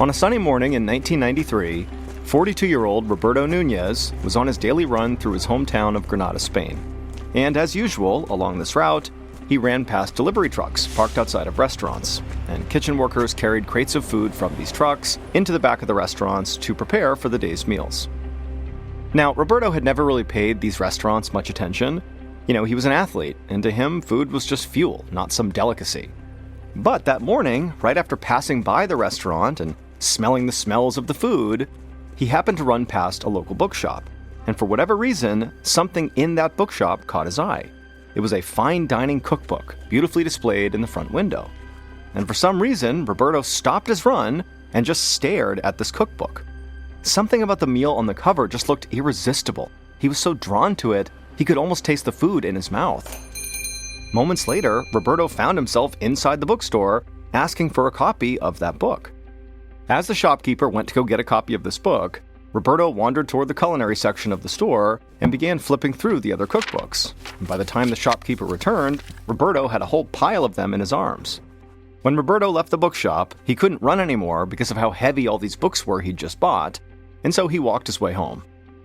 On a sunny morning in 1993, 42-year-old Roberto Nunez was on his daily run through his hometown of Granada, Spain. And as usual, along this route, he ran past delivery trucks parked outside of restaurants, and kitchen workers carried crates of food from these trucks into the back of the restaurants to prepare for the day's meals. Now, Roberto had never really paid these restaurants much attention. He was an athlete, and to him, food was just fuel, not some delicacy. But that morning, right after passing by the restaurant and smelling the smells of the food, he happened to run past a local bookshop. And for whatever reason, something in that bookshop caught his eye. It was a fine dining cookbook, beautifully displayed in the front window. And for some reason, Roberto stopped his run and just stared at this cookbook. Something about the meal on the cover just looked irresistible. He was so drawn to it, he could almost taste the food in his mouth. Moments later, Roberto found himself inside the bookstore, asking for a copy of that book. As the shopkeeper went to go get a copy of this book, Roberto wandered toward the culinary section of the store and began flipping through the other cookbooks. And by the time the shopkeeper returned, Roberto had a whole pile of them in his arms. When Roberto left the bookshop, he couldn't run anymore because of how heavy all these books were he'd just bought, and so he walked his way home.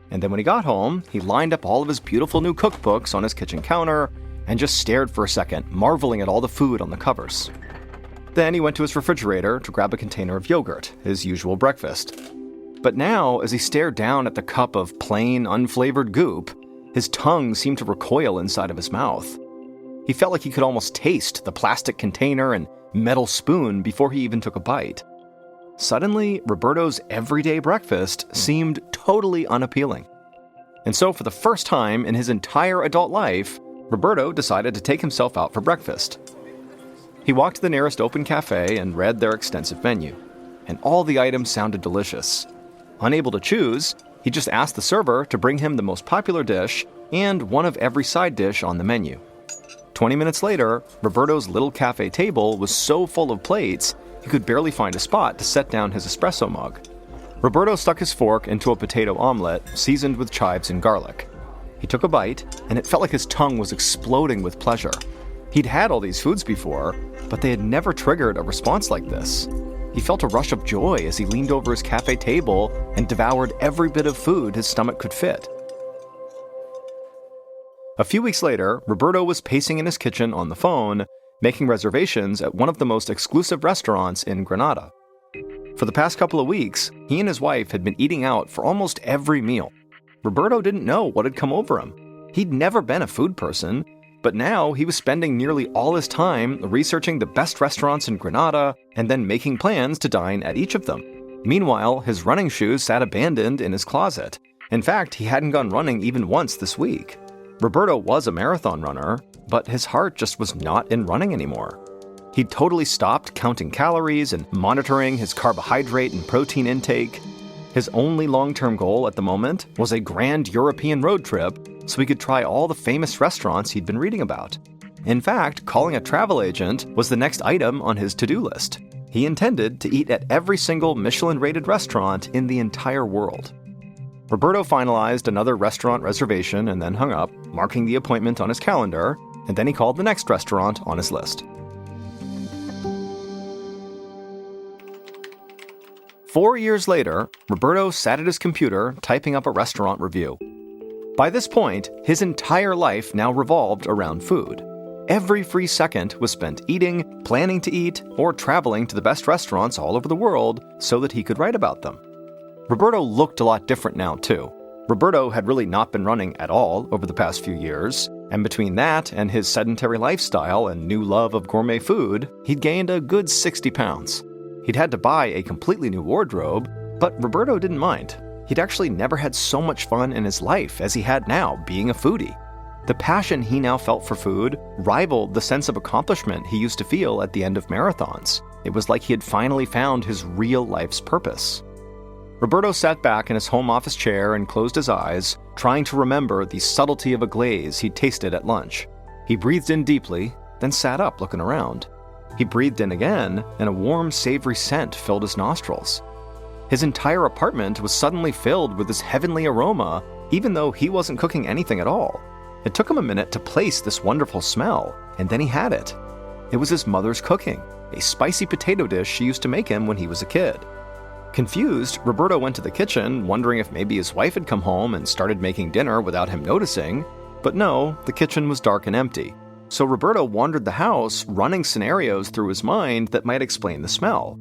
And then when he got home, he lined up all of his beautiful new cookbooks on his kitchen counter and just stared for a second, marveling at all the food on the covers. Then he went to his refrigerator to grab a container of yogurt, his usual breakfast. But now, as he stared down at the cup of plain, unflavored goop, his tongue seemed to recoil inside of his mouth. He felt like he could almost taste the plastic container and metal spoon before he even took a bite. Suddenly, Roberto's everyday breakfast seemed totally unappealing. And so for the first time in his entire adult life, Roberto decided to take himself out for breakfast. He walked to the nearest open cafe and read their extensive menu, and all the items sounded delicious. Unable to choose, he just asked the server to bring him the most popular dish and one of every side dish on the menu. 20 minutes later, Roberto's little cafe table was so full of plates, he could barely find a spot to set down his espresso mug. Roberto stuck his fork into a potato omelet seasoned with chives and garlic. He took a bite, and it felt like his tongue was exploding with pleasure. He'd had all these foods before, but they had never triggered a response like this. He felt a rush of joy as he leaned over his cafe table and devoured every bit of food his stomach could fit. A few weeks later, Roberto was pacing in his kitchen on the phone, making reservations at one of the most exclusive restaurants in Granada. For the past couple of weeks, he and his wife had been eating out for almost every meal. Roberto didn't know what had come over him. He'd never been a food person, but now he was spending nearly all his time researching the best restaurants in Granada and then making plans to dine at each of them. Meanwhile, his running shoes sat abandoned in his closet. In fact, he hadn't gone running even once this week. Roberto was a marathon runner, but his heart just was not in running anymore. He'd totally stopped counting calories and monitoring his carbohydrate and protein intake. His only long-term goal at the moment was a grand European road trip so he could try all the famous restaurants he'd been reading about. In fact, calling a travel agent was the next item on his to-do list. He intended to eat at every single Michelin-rated restaurant in the entire world. Roberto finalized another restaurant reservation and then hung up, marking the appointment on his calendar, and then he called the next restaurant on his list. 4 years later, Roberto sat at his computer typing up a restaurant review. By this point, his entire life now revolved around food. Every free second was spent eating, planning to eat, or traveling to the best restaurants all over the world so that he could write about them. Roberto looked a lot different now, too. Roberto had really not been running at all over the past few years, and between that and his sedentary lifestyle and new love of gourmet food, he'd gained a good 60 pounds. He'd had to buy a completely new wardrobe, but Roberto didn't mind. He'd actually never had so much fun in his life as he had now, being a foodie. The passion he now felt for food rivaled the sense of accomplishment he used to feel at the end of marathons. It was like he had finally found his real life's purpose. Roberto sat back in his home office chair and closed his eyes, trying to remember the subtlety of a glaze he'd tasted at lunch. He breathed in deeply, then sat up looking around. He breathed in again, and a warm, savory scent filled his nostrils. His entire apartment was suddenly filled with this heavenly aroma, even though he wasn't cooking anything at all. It took him a minute to place this wonderful smell, and then he had it. It was his mother's cooking, a spicy potato dish she used to make him when he was a kid. Confused, Roberto went to the kitchen, wondering if maybe his wife had come home and started making dinner without him noticing, but no, the kitchen was dark and empty. So Roberto wandered the house, running scenarios through his mind that might explain the smell.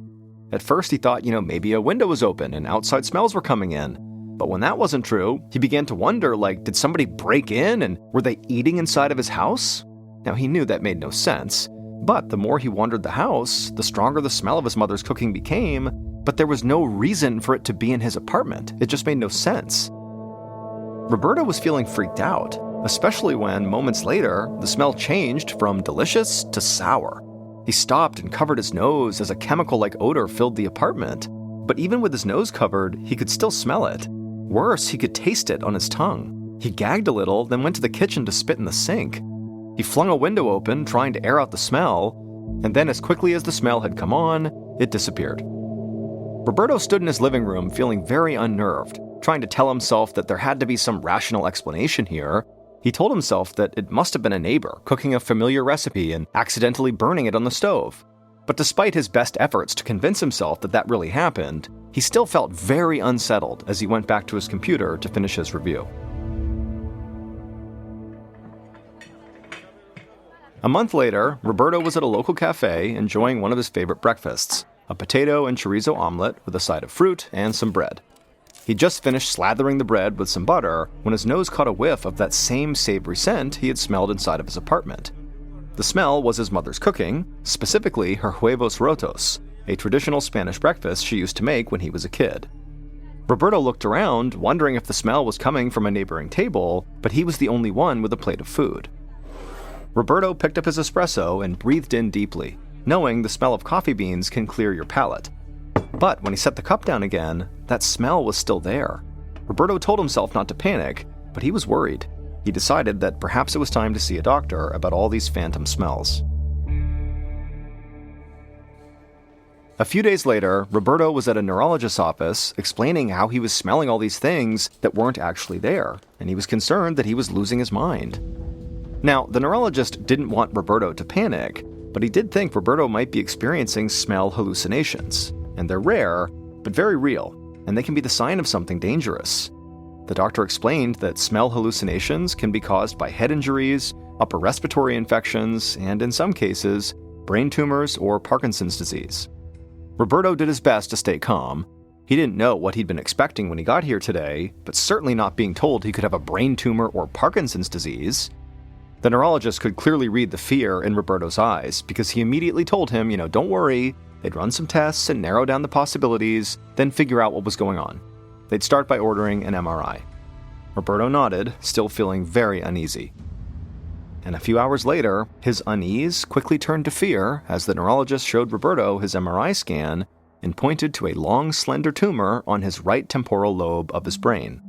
At first he thought, maybe a window was open and outside smells were coming in. But when that wasn't true, he began to wonder, did somebody break in and were they eating inside of his house? Now he knew that made no sense, but the more he wandered the house, the stronger the smell of his mother's cooking became, but there was no reason for it to be in his apartment. It just made no sense. Roberto was feeling freaked out, especially when, moments later, the smell changed from delicious to sour. He stopped and covered his nose as a chemical-like odor filled the apartment. But even with his nose covered, he could still smell it. Worse, he could taste it on his tongue. He gagged a little, then went to the kitchen to spit in the sink. He flung a window open, trying to air out the smell, and then as quickly as the smell had come on, it disappeared. Roberto stood in his living room feeling very unnerved, trying to tell himself that there had to be some rational explanation here. He told himself that it must have been a neighbor cooking a familiar recipe and accidentally burning it on the stove. But despite his best efforts to convince himself that that really happened, he still felt very unsettled as he went back to his computer to finish his review. A month later, Roberto was at a local cafe enjoying one of his favorite breakfasts, a potato and chorizo omelet with a side of fruit and some bread. He'd just finished slathering the bread with some butter when his nose caught a whiff of that same savory scent he had smelled inside of his apartment. The smell was his mother's cooking, specifically her huevos rotos, a traditional Spanish breakfast she used to make when he was a kid. Roberto looked around, wondering if the smell was coming from a neighboring table, but he was the only one with a plate of food. Roberto picked up his espresso and breathed in deeply, knowing the smell of coffee beans can clear your palate. But when he set the cup down again, that smell was still there. Roberto told himself not to panic, but he was worried. He decided that perhaps it was time to see a doctor about all these phantom smells. A few days later, Roberto was at a neurologist's office explaining how he was smelling all these things that weren't actually there, and he was concerned that he was losing his mind. Now, the neurologist didn't want Roberto to panic, but he did think Roberto might be experiencing smell hallucinations. And they're rare, but very real, and they can be the sign of something dangerous. The doctor explained that smell hallucinations can be caused by head injuries, upper respiratory infections, and in some cases, brain tumors or Parkinson's disease. Roberto did his best to stay calm. He didn't know what he'd been expecting when he got here today, but certainly not being told he could have a brain tumor or Parkinson's disease. The neurologist could clearly read the fear in Roberto's eyes because he immediately told him, don't worry. They'd run some tests and narrow down the possibilities, then figure out what was going on. They'd start by ordering an MRI. Roberto nodded, still feeling very uneasy. And a few hours later, his unease quickly turned to fear as the neurologist showed Roberto his MRI scan and pointed to a long, slender tumor on his right temporal lobe of his brain.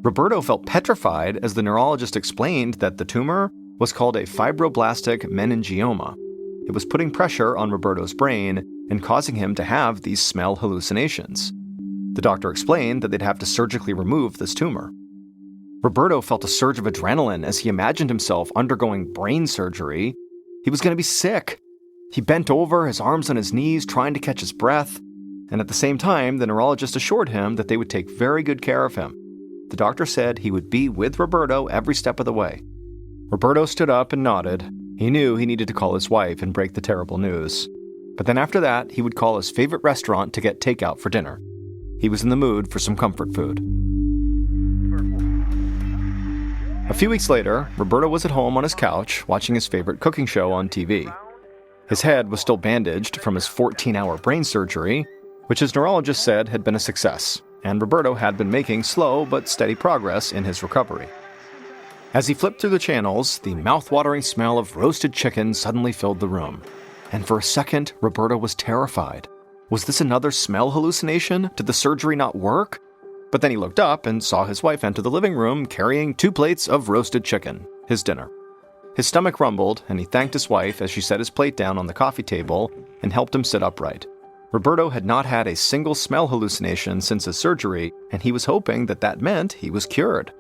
Roberto felt petrified as the neurologist explained that the tumor was called a fibroblastic meningioma. It was putting pressure on Roberto's brain and causing him to have these smell hallucinations. The doctor explained that they'd have to surgically remove this tumor. Roberto felt a surge of adrenaline as he imagined himself undergoing brain surgery. He was going to be sick. He bent over, his arms on his knees, trying to catch his breath. And at the same time, the neurologist assured him that they would take very good care of him. The doctor said he would be with Roberto every step of the way. Roberto stood up and nodded. He knew he needed to call his wife and break the terrible news. But then after that, he would call his favorite restaurant to get takeout for dinner. He was in the mood for some comfort food. A few weeks later, Roberto was at home on his couch watching his favorite cooking show on TV. His head was still bandaged from his 14-hour brain surgery, which his neurologist said had been a success, and Roberto had been making slow but steady progress in his recovery. As he flipped through the channels, the mouth-watering smell of roasted chicken suddenly filled the room. And for a second, Roberto was terrified. Was this another smell hallucination? Did the surgery not work? But then he looked up and saw his wife enter the living room carrying 2 plates of roasted chicken, his dinner. His stomach rumbled, and he thanked his wife as she set his plate down on the coffee table and helped him sit upright. Roberto had not had a single smell hallucination since his surgery, and he was hoping that that meant he was cured.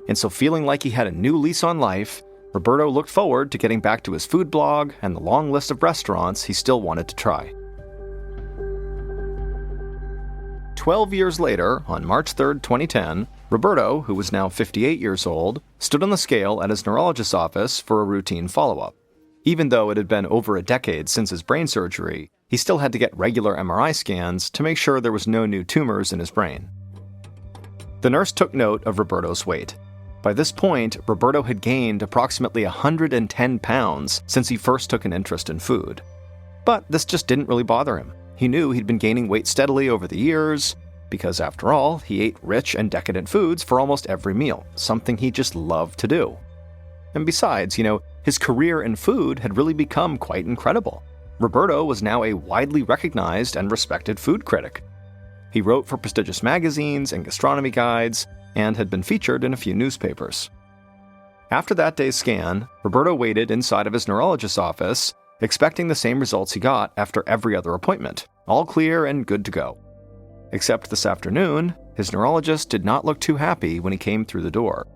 And so feeling like he had a new lease on life, Roberto looked forward to getting back to his food blog and the long list of restaurants he still wanted to try. 12 years later, on March 3, 2010, Roberto, who was now 58 years old, stood on the scale at his neurologist's office for a routine follow-up. Even though it had been over a decade since his brain surgery, he still had to get regular MRI scans to make sure there was no new tumors in his brain. The nurse took note of Roberto's weight. By this point, Roberto had gained approximately 110 pounds since he first took an interest in food. But this just didn't really bother him. He knew he'd been gaining weight steadily over the years, because after all, he ate rich and decadent foods for almost every meal, something he just loved to do. And besides, his career in food had really become quite incredible. Roberto was now a widely recognized and respected food critic. He wrote for prestigious magazines and gastronomy guides, and had been featured in a few newspapers. After that day's scan, Roberto waited inside of his neurologist's office, expecting the same results he got after every other appointment, all clear and good to go. Except this afternoon, his neurologist did not look too happy when he came through the door.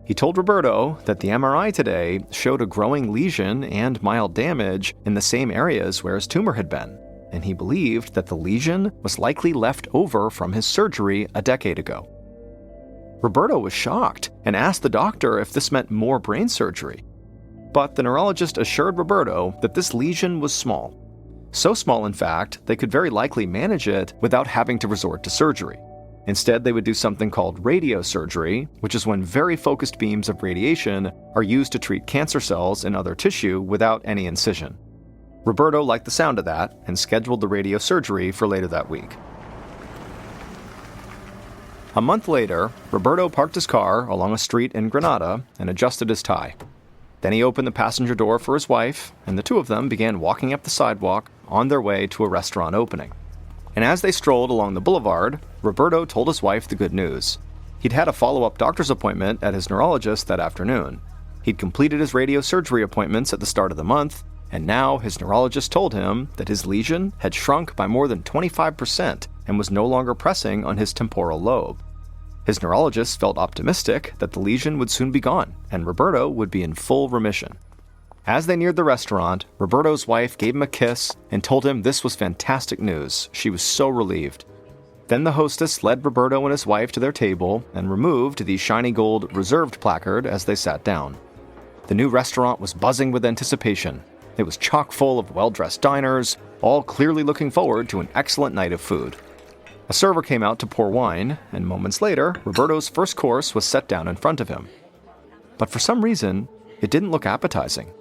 He told Roberto that the MRI today showed a growing lesion and mild damage in the same areas where his tumor had been, and he believed that the lesion was likely left over from his surgery a decade ago. Roberto was shocked and asked the doctor if this meant more brain surgery. But the neurologist assured Roberto that this lesion was small. So small, in fact, they could very likely manage it without having to resort to surgery. Instead, they would do something called radiosurgery, which is when very focused beams of radiation are used to treat cancer cells and other tissue without any incision. Roberto liked the sound of that and scheduled the radiosurgery for later that week. A month later, Roberto parked his car along a street in Granada and adjusted his tie. Then he opened the passenger door for his wife, and the two of them began walking up the sidewalk on their way to a restaurant opening. And as they strolled along the boulevard, Roberto told his wife the good news. He'd had a follow-up doctor's appointment at his neurologist that afternoon. He'd completed his radiosurgery appointments at the start of the month, and now his neurologist told him that his lesion had shrunk by more than 25% and was no longer pressing on his temporal lobe. His neurologist felt optimistic that the lesion would soon be gone, and Roberto would be in full remission. As they neared the restaurant, Roberto's wife gave him a kiss and told him this was fantastic news. She was so relieved. Then the hostess led Roberto and his wife to their table and removed the shiny gold reserved placard as they sat down. The new restaurant was buzzing with anticipation. It was chock full of well-dressed diners, all clearly looking forward to an excellent night of food. A server came out to pour wine, and moments later, Roberto's first course was set down in front of him. But for some reason, it didn't look appetizing.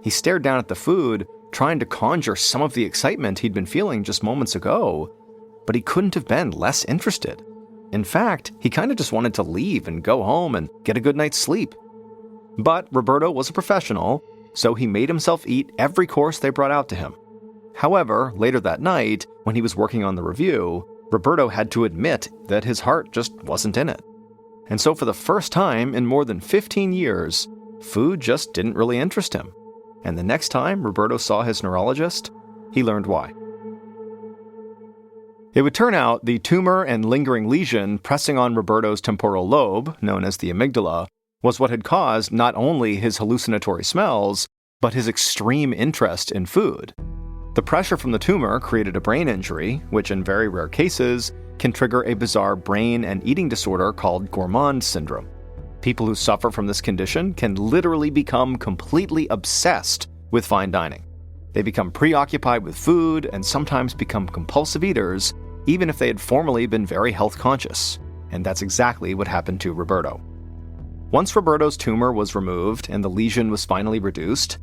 He stared down at the food, trying to conjure some of the excitement he'd been feeling just moments ago, but he couldn't have been less interested. In fact, he kind of just wanted to leave and go home and get a good night's sleep. But Roberto was a professional, so he made himself eat every course they brought out to him. However, later that night, when he was working on the review, Roberto had to admit that his heart just wasn't in it. And so for the first time in more than 15 years, food just didn't really interest him. And the next time Roberto saw his neurologist, he learned why. It would turn out the tumor and lingering lesion pressing on Roberto's temporal lobe, known as the amygdala, was what had caused not only his hallucinatory smells, but his extreme interest in food. The pressure from the tumor created a brain injury, which in very rare cases can trigger a bizarre brain and eating disorder called gourmand syndrome. People who suffer from this condition can literally become completely obsessed with fine dining. They become preoccupied with food and sometimes become compulsive eaters, even if they had formerly been very health conscious. And that's exactly what happened to Roberto. Once Roberto's tumor was removed and the lesion was finally reduced,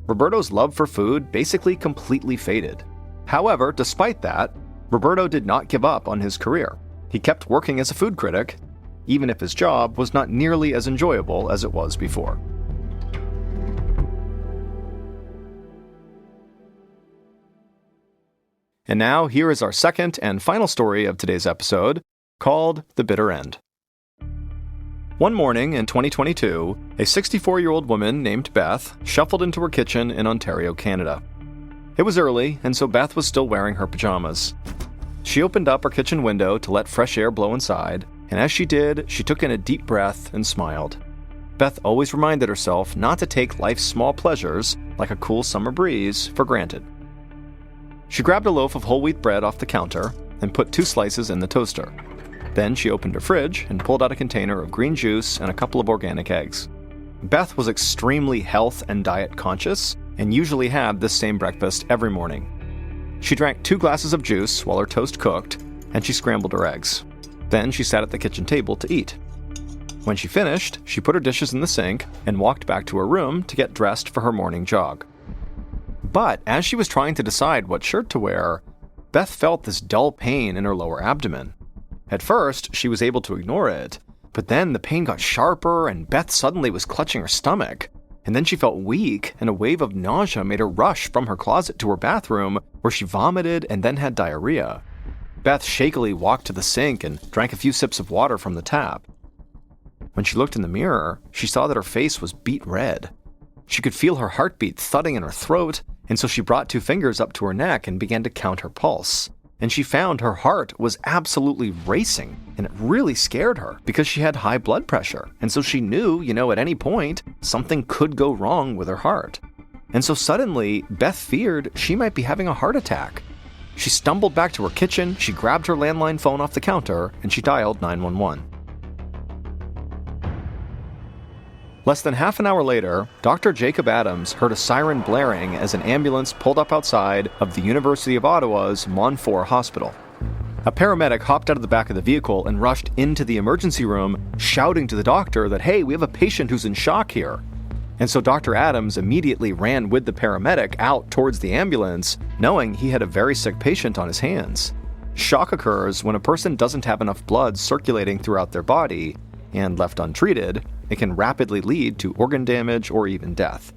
Roberto's love for food basically completely faded. However, despite that, Roberto did not give up on his career. He kept working as a food critic, even if his job was not nearly as enjoyable as it was before. And now, here is our second and final story of today's episode, called The Bitter End. One morning in 2022, a 64-year-old woman named Beth shuffled into her kitchen in Ontario, Canada. It was early, and so Beth was still wearing her pajamas. She opened up her kitchen window to let fresh air blow inside, and as she did, she took in a deep breath and smiled. Beth always reminded herself not to take life's small pleasures, like a cool summer breeze, for granted. She grabbed a loaf of whole wheat bread off the counter, and put 2 slices in the toaster. Then she opened her fridge and pulled out a container of green juice and a couple of organic eggs. Beth was extremely health and diet conscious and usually had this same breakfast every morning. She drank 2 glasses of juice while her toast cooked, and she scrambled her eggs. Then she sat at the kitchen table to eat. When she finished, she put her dishes in the sink and walked back to her room to get dressed for her morning jog. But as she was trying to decide what shirt to wear, Beth felt this dull pain in her lower abdomen. At first, she was able to ignore it, but then the pain got sharper and Beth suddenly was clutching her stomach. And then she felt weak, and a wave of nausea made her rush from her closet to her bathroom, where she vomited and then had diarrhea. Beth shakily walked to the sink and drank a few sips of water from the tap. When she looked in the mirror, she saw that her face was beet red. She could feel her heartbeat thudding in her throat, and so she brought 2 fingers up to her neck and began to count her pulse. And she found her heart was absolutely racing, and it really scared her because she had high blood pressure, and so she knew, at any point, something could go wrong with her heart. And so suddenly, Beth feared she might be having a heart attack. She stumbled back to her kitchen, she grabbed her landline phone off the counter, and she dialed 911. Less than half an hour later, Dr. Jacob Adams heard a siren blaring as an ambulance pulled up outside of the University of Ottawa's Montfort Hospital. A paramedic hopped out of the back of the vehicle and rushed into the emergency room, shouting to the doctor that, "Hey, we have a patient who's in shock here." And so Dr. Adams immediately ran with the paramedic out towards the ambulance, knowing he had a very sick patient on his hands. Shock occurs when a person doesn't have enough blood circulating throughout their body, and left untreated, it can rapidly lead to organ damage or even death.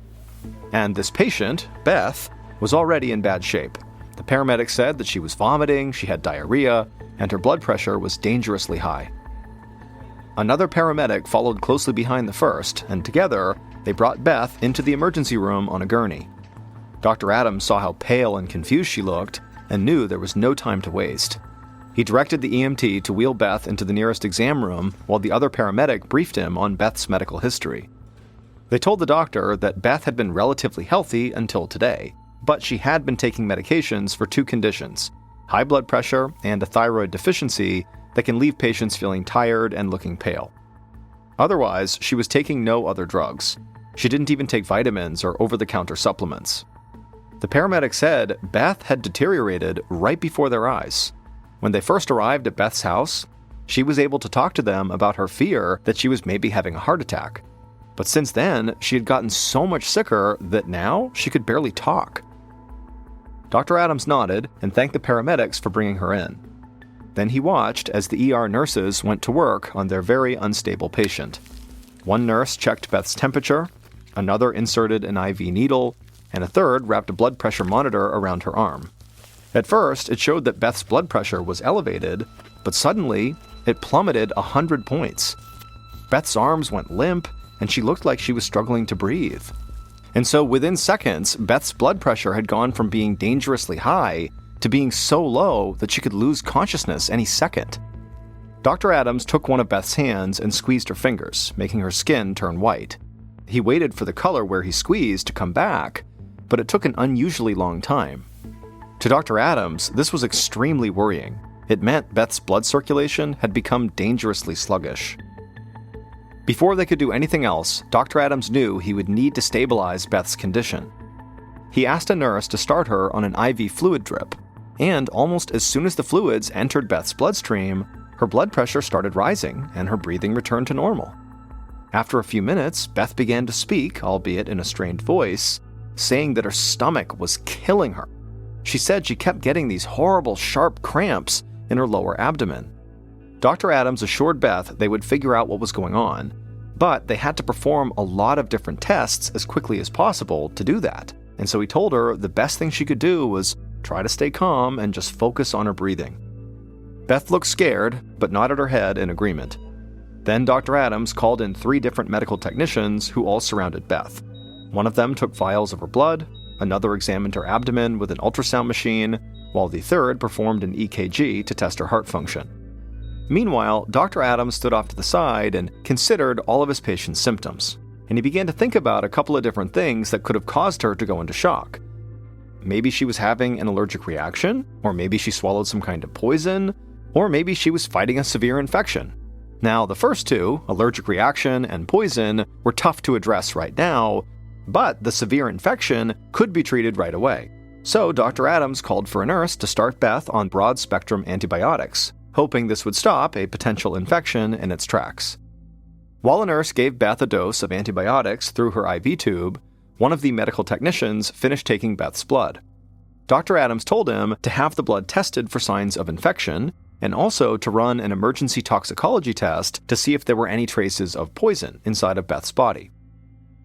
And this patient, Beth, was already in bad shape. The paramedic said that she was vomiting, she had diarrhea, and her blood pressure was dangerously high. Another paramedic followed closely behind the first, and together, they brought Beth into the emergency room on a gurney. Dr. Adams saw how pale and confused she looked, and knew there was no time to waste. He directed the EMT to wheel Beth into the nearest exam room while the other paramedic briefed him on Beth's medical history. They told the doctor that Beth had been relatively healthy until today, but she had been taking medications for 2 conditions, high blood pressure and a thyroid deficiency that can leave patients feeling tired and looking pale. Otherwise, she was taking no other drugs. She didn't even take vitamins or over-the-counter supplements. The paramedic said Beth had deteriorated right before their eyes. When they first arrived at Beth's house, she was able to talk to them about her fear that she was maybe having a heart attack. But since then, she had gotten so much sicker that now she could barely talk. Dr. Adams nodded and thanked the paramedics for bringing her in. Then he watched as the ER nurses went to work on their very unstable patient. One nurse checked Beth's temperature, another inserted an IV needle, and a third wrapped a blood pressure monitor around her arm. At first, it showed that Beth's blood pressure was elevated, but suddenly, it plummeted 100 points. Beth's arms went limp, and she looked like she was struggling to breathe. And so within seconds, Beth's blood pressure had gone from being dangerously high to being so low that she could lose consciousness any second. Dr. Adams took one of Beth's hands and squeezed her fingers, making her skin turn white. He waited for the color where he squeezed to come back, but it took an unusually long time. To Dr. Adams, this was extremely worrying. It meant Beth's blood circulation had become dangerously sluggish. Before they could do anything else, Dr. Adams knew he would need to stabilize Beth's condition. He asked a nurse to start her on an IV fluid drip, and almost as soon as the fluids entered Beth's bloodstream, her blood pressure started rising and her breathing returned to normal. After a few minutes, Beth began to speak, albeit in a strained voice, saying that her stomach was killing her. She said she kept getting these horrible, sharp cramps in her lower abdomen. Dr. Adams assured Beth they would figure out what was going on, but they had to perform a lot of different tests as quickly as possible to do that. And so he told her the best thing she could do was try to stay calm and just focus on her breathing. Beth looked scared, but nodded her head in agreement. Then Dr. Adams called in 3 different medical technicians who all surrounded Beth. One of them took vials of her blood, another examined her abdomen with an ultrasound machine, while the third performed an EKG to test her heart function. Meanwhile, Dr. Adams stood off to the side and considered all of his patient's symptoms, and he began to think about a couple of different things that could have caused her to go into shock. maybe she was having an allergic reaction, or maybe she swallowed some kind of poison, or maybe she was fighting a severe infection. Now, the first two, allergic reaction and poison, were tough to address right now, but the severe infection could be treated right away. So Dr. Adams called for a nurse to start Beth on broad-spectrum antibiotics, hoping this would stop a potential infection in its tracks. While a nurse gave Beth a dose of antibiotics through her IV tube, one of the medical technicians finished taking Beth's blood. Dr. Adams told him to have the blood tested for signs of infection, and also to run an emergency toxicology test to see if there were any traces of poison inside of Beth's body.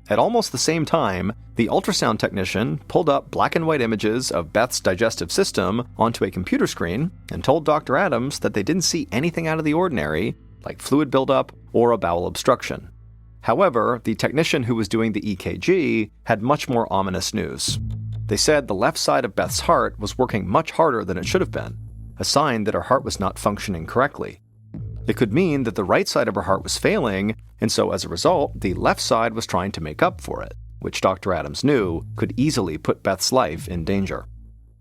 At almost the same time, the ultrasound technician pulled up black and white images of Beth's digestive system onto a computer screen and told Dr. Adams that they didn't see anything out of the ordinary, like fluid buildup or a bowel obstruction. However, the technician who was doing the EKG had much more ominous news. They said the left side of Beth's heart was working much harder than it should have been, a sign that her heart was not functioning correctly. It could mean that the right side of her heart was failing, and so as a result, the left side was trying to make up for it, which Dr. Adams knew could easily put Beth's life in danger.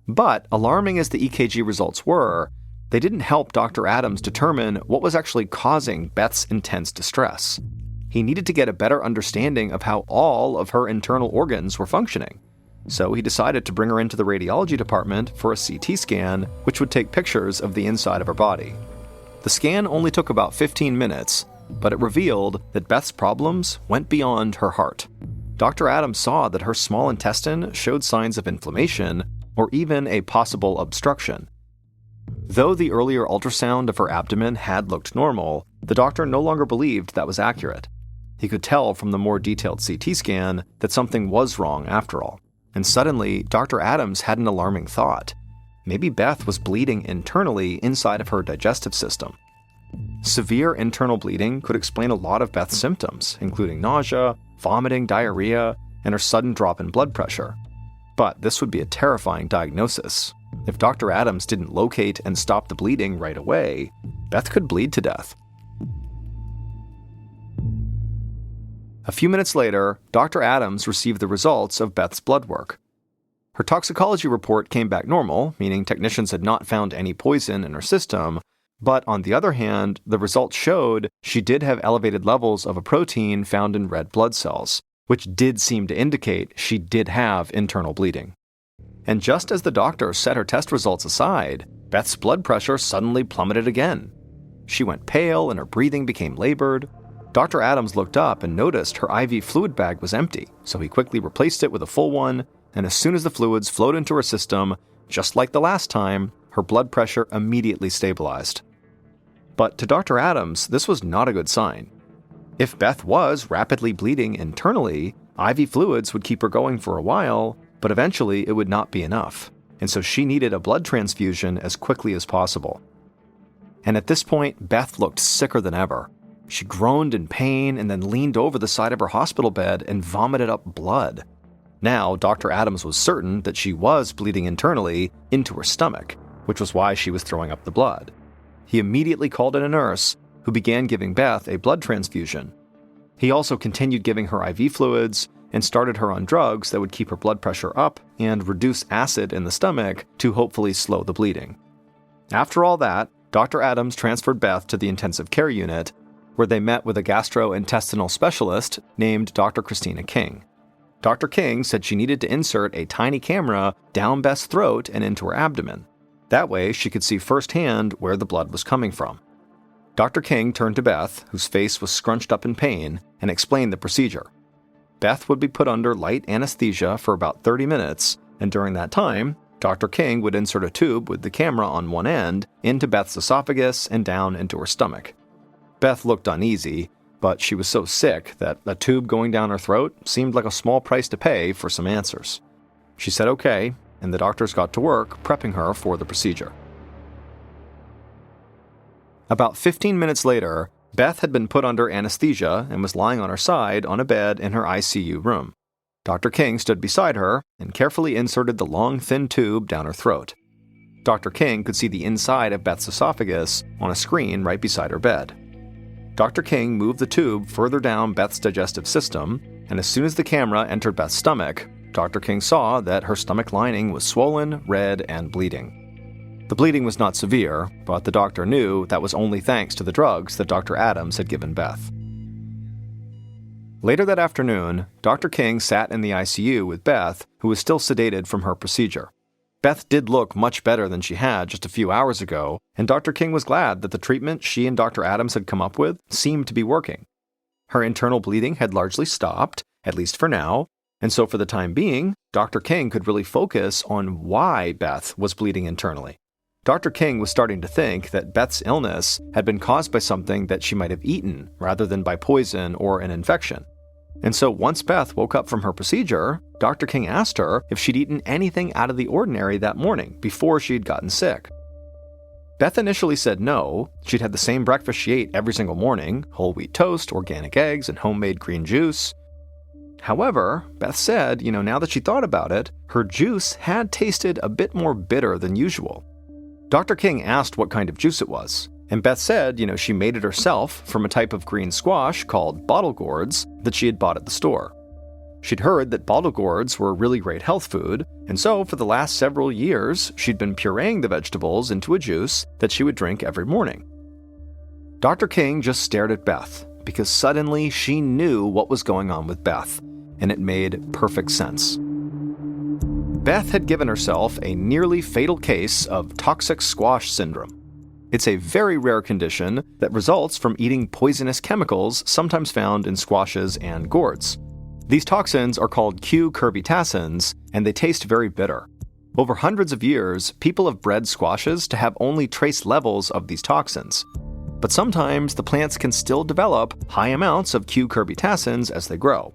But, alarming as the EKG results were, they didn't help Dr. Adams determine what was actually causing Beth's intense distress. He needed to get a better understanding of how all of her internal organs were functioning. So he decided to bring her into the radiology department for a CT scan, which would take pictures of the inside of her body. The scan only took about 15 minutes, but it revealed that Beth's problems went beyond her heart. Dr. Adams saw that her small intestine showed signs of inflammation or even a possible obstruction. Though the earlier ultrasound of her abdomen had looked normal, the doctor no longer believed that was accurate. He could tell from the more detailed CT scan that something was wrong after all. And suddenly, Dr. Adams had an alarming thought. Maybe Beth was bleeding internally inside of her digestive system. Severe internal bleeding could explain a lot of Beth's symptoms, including nausea, vomiting, diarrhea, and her sudden drop in blood pressure. But this would be a terrifying diagnosis. If Dr. Adams didn't locate and stop the bleeding right away, Beth could bleed to death. A few minutes later, Dr. Adams received the results of Beth's blood work. Her toxicology report came back normal, meaning technicians had not found any poison in her system, but on the other hand, the results showed she did have elevated levels of a protein found in red blood cells, which did seem to indicate she did have internal bleeding. And just as the doctor set her test results aside, Beth's blood pressure suddenly plummeted again. She went pale and her breathing became labored. Dr. Adams looked up and noticed her IV fluid bag was empty, so he quickly replaced it with a full one, and as soon as the fluids flowed into her system, just like the last time, her blood pressure immediately stabilized. But to Dr. Adams, this was not a good sign. If Beth was rapidly bleeding internally, IV fluids would keep her going for a while, but eventually it would not be enough, and so she needed a blood transfusion as quickly as possible. And at this point, Beth looked sicker than ever. She groaned in pain and then leaned over the side of her hospital bed and vomited up blood. Now, Dr. Adams was certain that she was bleeding internally into her stomach, which was why she was throwing up the blood. He immediately called in a nurse, who began giving Beth a blood transfusion. He also continued giving her IV fluids and started her on drugs that would keep her blood pressure up and reduce acid in the stomach to hopefully slow the bleeding. After all that, Dr. Adams transferred Beth to the intensive care unit, where they met with a gastrointestinal specialist named Dr. Christina King. Dr. King said she needed to insert a tiny camera down Beth's throat and into her abdomen. That way, she could see firsthand where the blood was coming from. Dr. King turned to Beth, whose face was scrunched up in pain, and explained the procedure. Beth would be put under light anesthesia for about 30 minutes, and during that time, Dr. King would insert a tube with the camera on one end into Beth's esophagus and down into her stomach. Beth looked uneasy, but she was so sick that a tube going down her throat seemed like a small price to pay for some answers. She said okay, and the doctors got to work prepping her for the procedure. About 15 minutes later, Beth had been put under anesthesia and was lying on her side on a bed in her ICU room. Dr. King stood beside her and carefully inserted the long, thin tube down her throat. Dr. King could see the inside of Beth's esophagus on a screen right beside her bed. Dr. King moved the tube further down Beth's digestive system, and as soon as the camera entered Beth's stomach, Dr. King saw that her stomach lining was swollen, red, and bleeding. The bleeding was not severe, but the doctor knew that was only thanks to the drugs that Dr. Adams had given Beth. Later that afternoon, Dr. King sat in the ICU with Beth, who was still sedated from her procedure. Beth did look much better than she had just a few hours ago, and Dr. King was glad that the treatment she and Dr. Adams had come up with seemed to be working. Her internal bleeding had largely stopped, at least for now, and so for the time being, Dr. King could really focus on why Beth was bleeding internally. Dr. King was starting to think that Beth's illness had been caused by something that she might have eaten, rather than by poison or an infection. And so once Beth woke up from her procedure, Dr. King asked her if she'd eaten anything out of the ordinary that morning before she'd gotten sick. Beth initially said no. She'd had the same breakfast she ate every single morning: whole wheat toast, organic eggs, and homemade green juice. However, Beth said, now that she thought about it, her juice had tasted a bit more bitter than usual. Dr. King asked what kind of juice it was, and Beth said, she made it herself from a type of green squash called bottle gourds that she had bought at the store. She'd heard that bottle gourds were a really great health food, and so for the last several years, she'd been pureeing the vegetables into a juice that she would drink every morning. Dr. King just stared at Beth, because suddenly she knew what was going on with Beth, and it made perfect sense. Beth had given herself a nearly fatal case of toxic squash syndrome. It's a very rare condition that results from eating poisonous chemicals sometimes found in squashes and gourds. These toxins are called cucurbitacins, and they taste very bitter. Over hundreds of years, people have bred squashes to have only trace levels of these toxins. But sometimes the plants can still develop high amounts of cucurbitacins as they grow,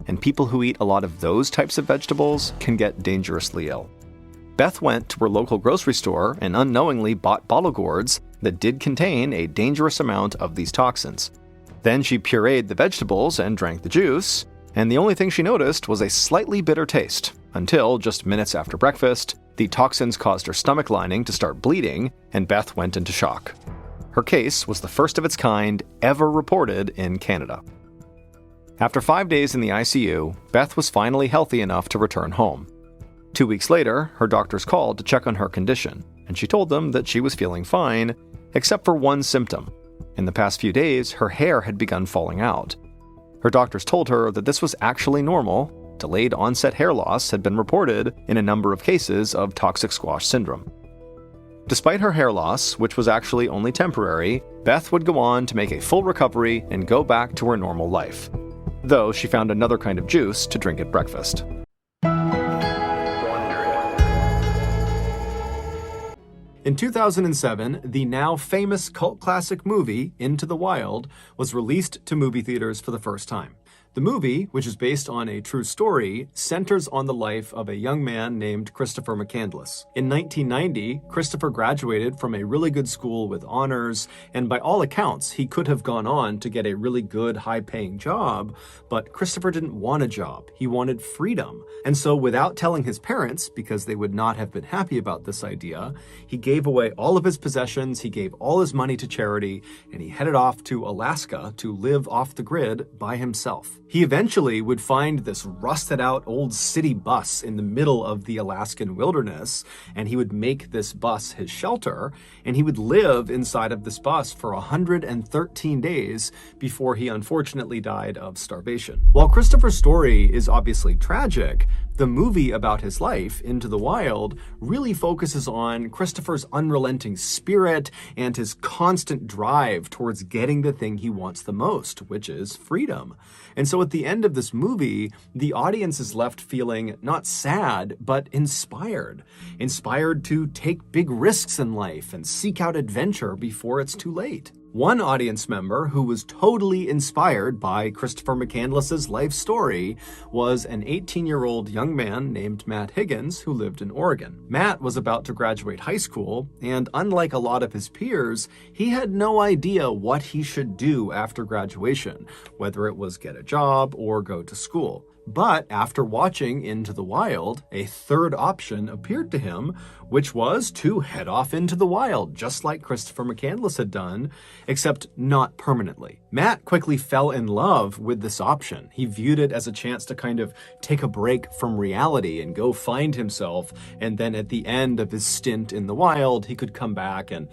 and people who eat a lot of those types of vegetables can get dangerously ill. Beth went to her local grocery store and unknowingly bought bottle gourds that did contain a dangerous amount of these toxins. Then she pureed the vegetables and drank the juice, and the only thing she noticed was a slightly bitter taste, until just minutes after breakfast, the toxins caused her stomach lining to start bleeding, and Beth went into shock. Her case was the first of its kind ever reported in Canada. After 5 days in the ICU, Beth was finally healthy enough to return home. 2 weeks later, her doctors called to check on her condition, and she told them that she was feeling fine, except for one symptom. In the past few days, her hair had begun falling out. Her doctors told her that this was actually normal. Delayed onset hair loss had been reported in a number of cases of toxic squash syndrome. Despite her hair loss, which was actually only temporary, Beth would go on to make a full recovery and go back to her normal life, though she found another kind of juice to drink at breakfast. In 2007, the now famous cult classic movie, Into the Wild, was released to movie theaters for the first time. The movie, which is based on a true story, centers on the life of a young man named Christopher McCandless. In 1990, Christopher graduated from a really good school with honors, and by all accounts, he could have gone on to get a really good, high-paying job, but Christopher didn't want a job. He wanted freedom. And so without telling his parents, because they would not have been happy about this idea, he gave away all of his possessions, he gave all his money to charity, and he headed off to Alaska to live off the grid by himself. He eventually would find this rusted-out old city bus in the middle of the Alaskan wilderness, and he would make this bus his shelter, and he would live inside of this bus for 113 days before he unfortunately died of starvation. While Christopher's story is obviously tragic, the movie about his life, Into the Wild, really focuses on Christopher's unrelenting spirit and his constant drive towards getting the thing he wants the most, which is freedom. And so at the end of this movie, the audience is left feeling not sad, but inspired. Inspired to take big risks in life and seek out adventure before it's too late. One audience member who was totally inspired by Christopher McCandless's life story was an 18-year-old young man named Matt Higgins who lived in Oregon. Matt was about to graduate high school, and unlike a lot of his peers, he had no idea what he should do after graduation, whether it was get a job or go to school. But after watching Into the Wild, a third option appeared to him, which was to head off into the wild, just like Christopher McCandless had done, except not permanently. Matt quickly fell in love with this option. He viewed it as a chance to kind of take a break from reality and go find himself, and then at the end of his stint in the wild, he could come back and,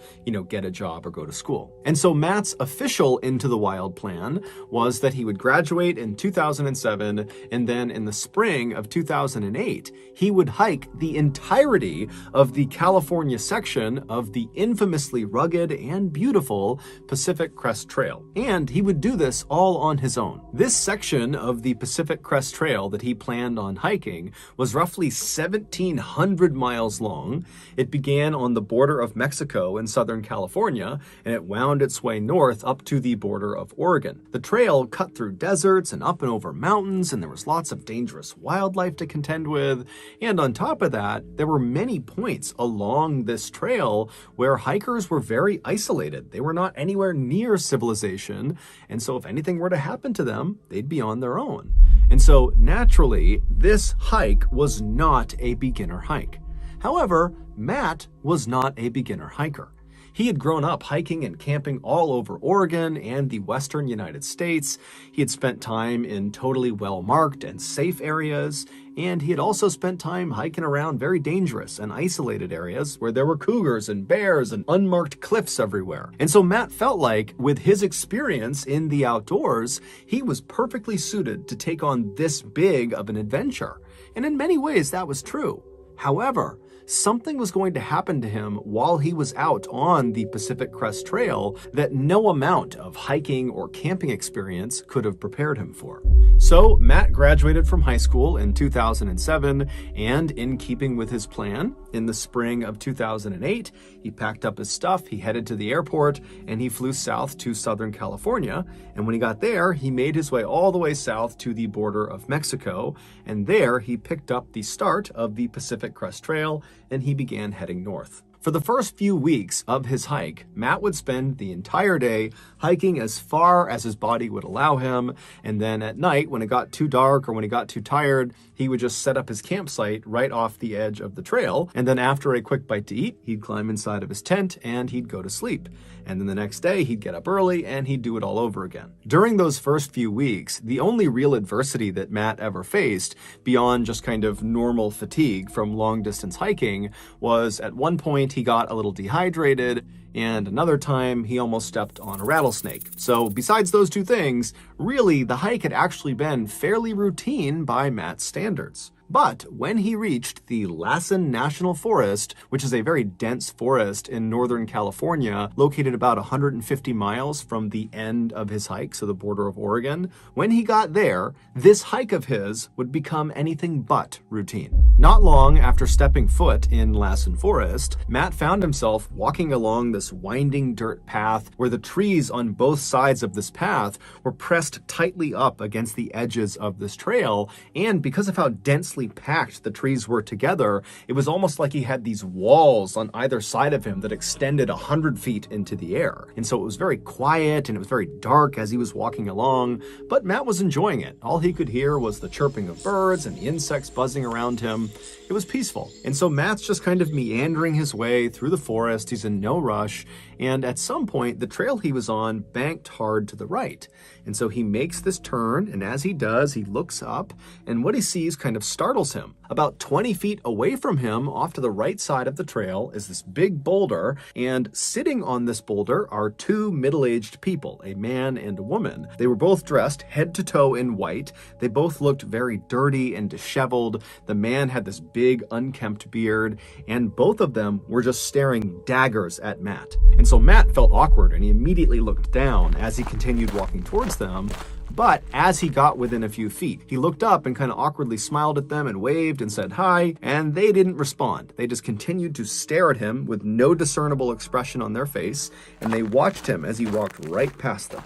get a job or go to school. And so Matt's official Into the Wild plan was that he would graduate in 2007, and then in the spring of 2008, he would hike the entirety of the California section of the infamously rugged and beautiful Pacific Crest Trail. And he would do this all on his own. This section of the Pacific Crest Trail that he planned on hiking was roughly 1,700 miles long. It began on the border of Mexico in Southern California, and it wound its way north up to the border of Oregon. The trail cut through deserts and up and over mountains, and there was lots of dangerous wildlife to contend with. And on top of that, there were many points along this trail where hikers were very isolated. They were not anywhere near civilization, and so if anything were to happen to them, they'd be on their own. And so naturally, this hike was not a beginner hike. However, Matt was not a beginner hiker. He had grown up hiking and camping all over Oregon and the western United States. He had spent time in totally well-marked and safe areas, and he had also spent time hiking around very dangerous and isolated areas where there were cougars and bears and unmarked cliffs everywhere. And so Matt felt like, with his experience in the outdoors, he was perfectly suited to take on this big of an adventure. And in many ways, that was true. However, something was going to happen to him while he was out on the Pacific Crest Trail that no amount of hiking or camping experience could have prepared him for. So Matt graduated from high school in 2007, and in keeping with his plan, in the spring of 2008, he packed up his stuff, he headed to the airport, and he flew south to Southern California. And when he got there, he made his way all the way south to the border of Mexico, and there he picked up the start of the Pacific Crest Trail, and he began heading north. For the first few weeks of his hike, Matt would spend the entire day hiking as far as his body would allow him, and then at night, when it got too dark or when he got too tired, he would just set up his campsite right off the edge of the trail, and then after a quick bite to eat, he'd climb inside of his tent and he'd go to sleep. And then the next day, he'd get up early and he'd do it all over again. During those first few weeks, the only real adversity that Matt ever faced, beyond just kind of normal fatigue from long-distance hiking, was at one point he got a little dehydrated, and another time he almost stepped on a rattlesnake. So besides those two things, really the hike had actually been fairly routine by Matt's standards. But when he reached the Lassen National Forest, which is a very dense forest in Northern California, located about 150 miles from the end of his hike, so the border of Oregon, when he got there, this hike of his would become anything but routine. Not long after stepping foot in Lassen Forest, Matt found himself walking along this winding dirt path where the trees on both sides of this path were pressed tightly up against the edges of this trail, and because of how densely packed the trees were together, it was almost like he had these walls on either side of him that extended 100 feet into the air. And so it was very quiet and it was very dark as he was walking along, but Matt was enjoying it. All he could hear was the chirping of birds and the insects buzzing around him. It was peaceful. And so Matt's just kind of meandering his way through the forest. He's in no rush. And at some point, the trail he was on banked hard to the right. And so he makes this turn, and as he does, he looks up, and what he sees kind of startles him. About 20 feet away from him, off to the right side of the trail, is this big boulder, and sitting on this boulder are two middle-aged people, a man and a woman. They were both dressed head to toe in white. They both looked very dirty and disheveled. The man had this big, unkempt beard, and both of them were just staring daggers at Matt. And so Matt felt awkward, and he immediately looked down as he continued walking towards them. But as he got within a few feet, he looked up and kind of awkwardly smiled at them and waved and said hi, and they didn't respond. They just continued to stare at him with no discernible expression on their face, and they watched him as he walked right past them.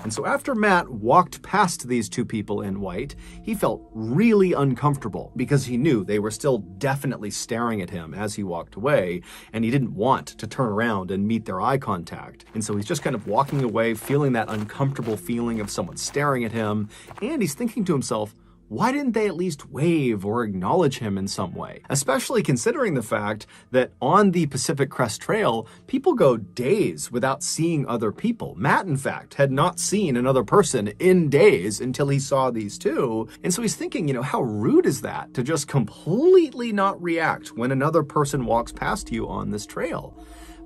And so after Matt walked past these two people in white, he felt really uncomfortable because he knew they were still definitely staring at him as he walked away, and he didn't want to turn around and meet their eye contact. And so he's just kind of walking away, feeling that uncomfortable feeling of someone staring at him, and he's thinking to himself, why didn't they at least wave or acknowledge him in some way? Especially considering the fact that on the Pacific Crest Trail, people go days without seeing other people. Matt, in fact, had not seen another person in days until he saw these two. And so he's thinking, how rude is that to just completely not react when another person walks past you on this trail?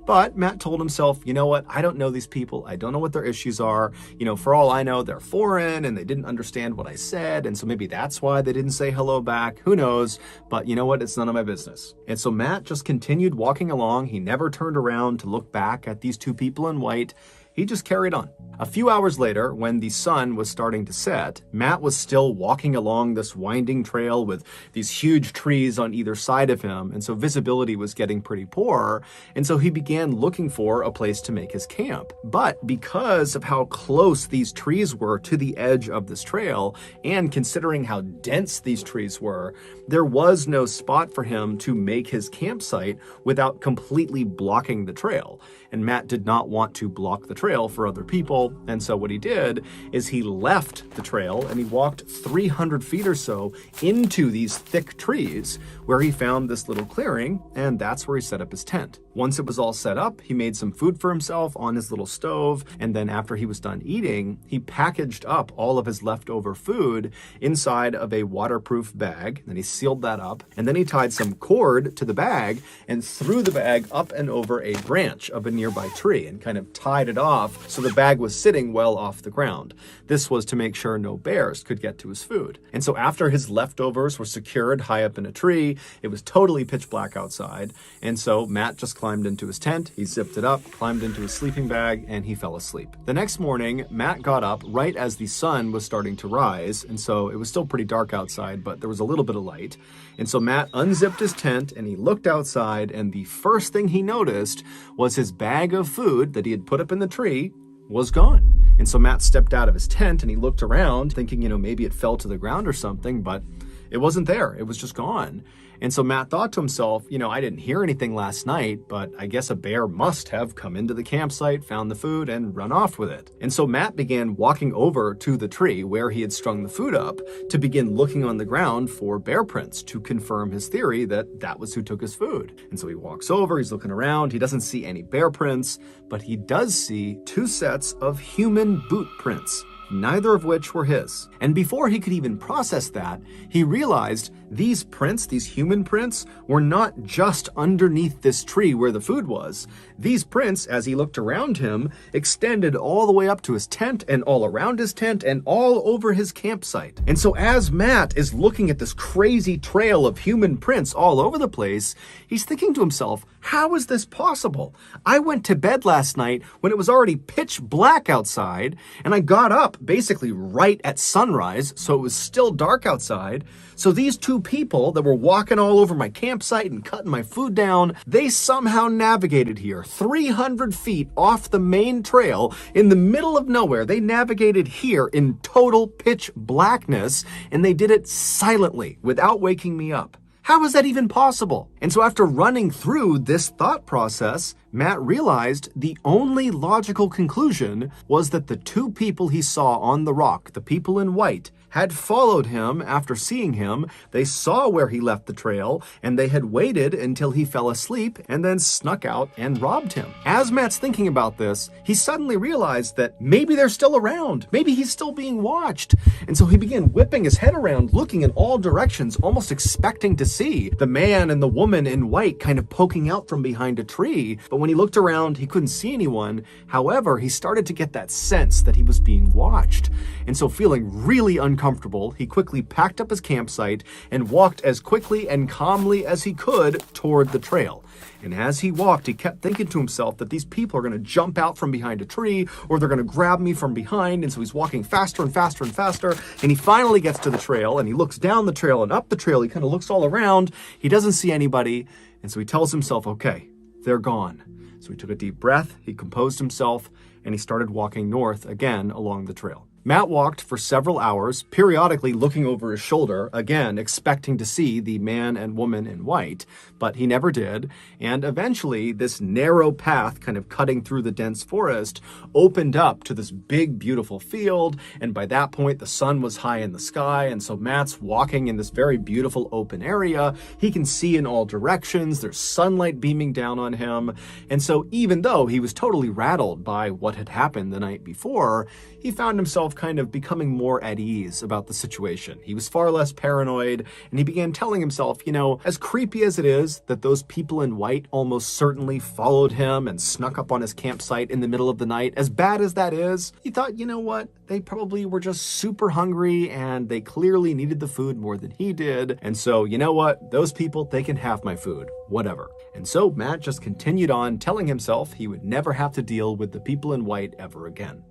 But Matt told himself, you know what, I don't know these people. I don't know what their issues are. For all I know, they're foreign and they didn't understand what I said. And so maybe that's why they didn't say hello back. Who knows? But you know what? It's none of my business. And so Matt just continued walking along. He never turned around to look back at these two people in white. He just carried on. A few hours later, when the sun was starting to set, Matt was still walking along this winding trail with these huge trees on either side of him, and so visibility was getting pretty poor, and so he began looking for a place to make his camp. But because of how close these trees were to the edge of this trail, and considering how dense these trees were, there was no spot for him to make his campsite without completely blocking the trail. And Matt did not want to block the trail for other people, and so what he did is he left the trail and he walked 300 feet or so into these thick trees where he found this little clearing, and that's where he set up his tent. Once it was all set up, he made some food for himself on his little stove, and then after he was done eating, he packaged up all of his leftover food inside of a waterproof bag. Then he sealed that up, and then he tied some cord to the bag and threw the bag up and over a branch of a nearby tree and kind of tied it off so the bag was sitting well off the ground. This was to make sure no bears could get to his food. And so after his leftovers were secured high up in a tree, it was totally pitch black outside, and so Matt just climbed into his tent, he zipped it up, climbed into his sleeping bag, and he fell asleep. The next morning, Matt got up right as the sun was starting to rise, and so it was still pretty dark outside, but there was a little bit of light. And so Matt unzipped his tent and he looked outside, and the first thing he noticed was his bag of food that he had put up in the tree was gone. And so Matt stepped out of his tent and he looked around thinking, maybe it fell to the ground or something, but it wasn't there. It was just gone. And so Matt thought to himself, I didn't hear anything last night, but I guess a bear must have come into the campsite, found the food, and run off with it. And so Matt began walking over to the tree where he had strung the food up to begin looking on the ground for bear prints to confirm his theory that that was who took his food. And so he walks over, he's looking around, he doesn't see any bear prints, but he does see 2 sets of human boot prints, neither of which were his. And before he could even process that, he realized these prints, these human prints, were not just underneath this tree where the food was. These prints, as he looked around him, extended all the way up to his tent and all around his tent and all over his campsite. And so as Matt is looking at this crazy trail of human prints all over the place, he's thinking to himself, how is this possible? I went to bed last night when it was already pitch black outside, and I got up basically right at sunrise, so it was still dark outside. So these 2 people that were walking all over my campsite and cutting my food down, they somehow navigated here 300 feet off the main trail in the middle of nowhere. They navigated here in total pitch blackness, and they did it silently without waking me up. How is that even possible? And so after running through this thought process, Matt realized the only logical conclusion was that the 2 people he saw on the rock, the people in white, had followed him after seeing him. They saw where he left the trail, and they had waited until he fell asleep and then snuck out and robbed him. As Matt's thinking about this, he suddenly realized that maybe they're still around. Maybe he's still being watched. And so he began whipping his head around, looking in all directions, almost expecting to see the man and the woman in white kind of poking out from behind a tree. But when he looked around, he couldn't see anyone. However, he started to get that sense that he was being watched. And so feeling really uncomfortable, he quickly packed up his campsite and walked as quickly and calmly as he could toward the trail. And as he walked, he kept thinking to himself that these people are going to jump out from behind a tree, or they're going to grab me from behind. And so he's walking faster and faster and faster. And he finally gets to the trail, and he looks down the trail and up the trail. He kind of looks all around. He doesn't see anybody. And so he tells himself, okay, they're gone. So he took a deep breath, he composed himself, and he started walking north again along the trail. Matt walked for several hours, periodically looking over his shoulder, again expecting to see the man and woman in white, but he never did, and eventually this narrow path kind of cutting through the dense forest opened up to this big, beautiful field, and by that point the sun was high in the sky, and so Matt's walking in this very beautiful open area. He can see in all directions, there's sunlight beaming down on him, and so even though he was totally rattled by what had happened the night before, he found himself kind of becoming more at ease about the situation. He was far less paranoid, and he began telling himself, you know, as creepy as it is that those people in white almost certainly followed him and snuck up on his campsite in the middle of the night, as bad as that is, he thought, you know what, they probably were just super hungry and they clearly needed the food more than he did, and so, you know what, those people, they can have my food, whatever. And so Matt just continued on telling himself he would never have to deal with the people in white ever again.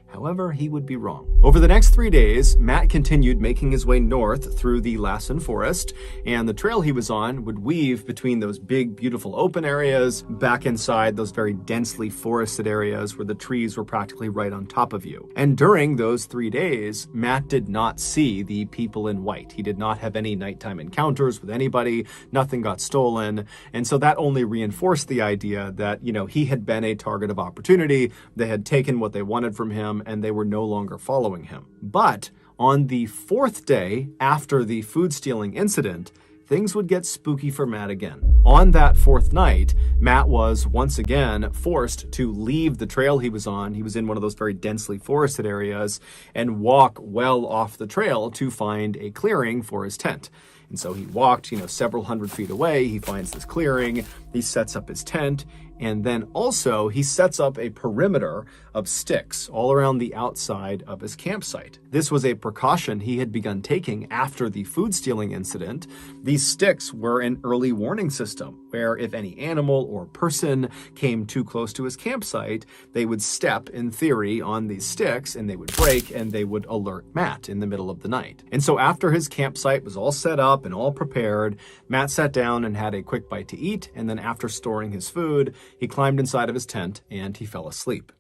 However, he would be wrong. Over the next 3 days, Matt continued making his way north through the Lassen forest, and the trail he was on would weave between those big, beautiful open areas, back inside those very densely forested areas where the trees were practically right on top of you. And during those 3 days, Matt did not see the people in white. He did not have any nighttime encounters with anybody, nothing got stolen, and so that only reinforced the idea that, you know, he had been a target of opportunity, they had taken what they wanted from him, and they were no longer following him. But on the 4th day after the food stealing incident, things would get spooky for Matt again. On that 4th night, Matt was once again forced to leave the trail he was on. He was in one of those very densely forested areas and walk well off the trail to find a clearing for his tent. And so he walked, several hundred feet away. He finds this clearing, he sets up his tent, and then also he sets up a perimeter of sticks all around the outside of his campsite. This was a precaution he had begun taking after the food stealing incident. These sticks were an early warning system where if any animal or person came too close to his campsite, they would step, in theory, on these sticks and they would break and they would alert Matt in the middle of the night. And so after his campsite was all set up and all prepared, Matt sat down and had a quick bite to eat, and then after storing his food, he climbed inside of his tent and he fell asleep.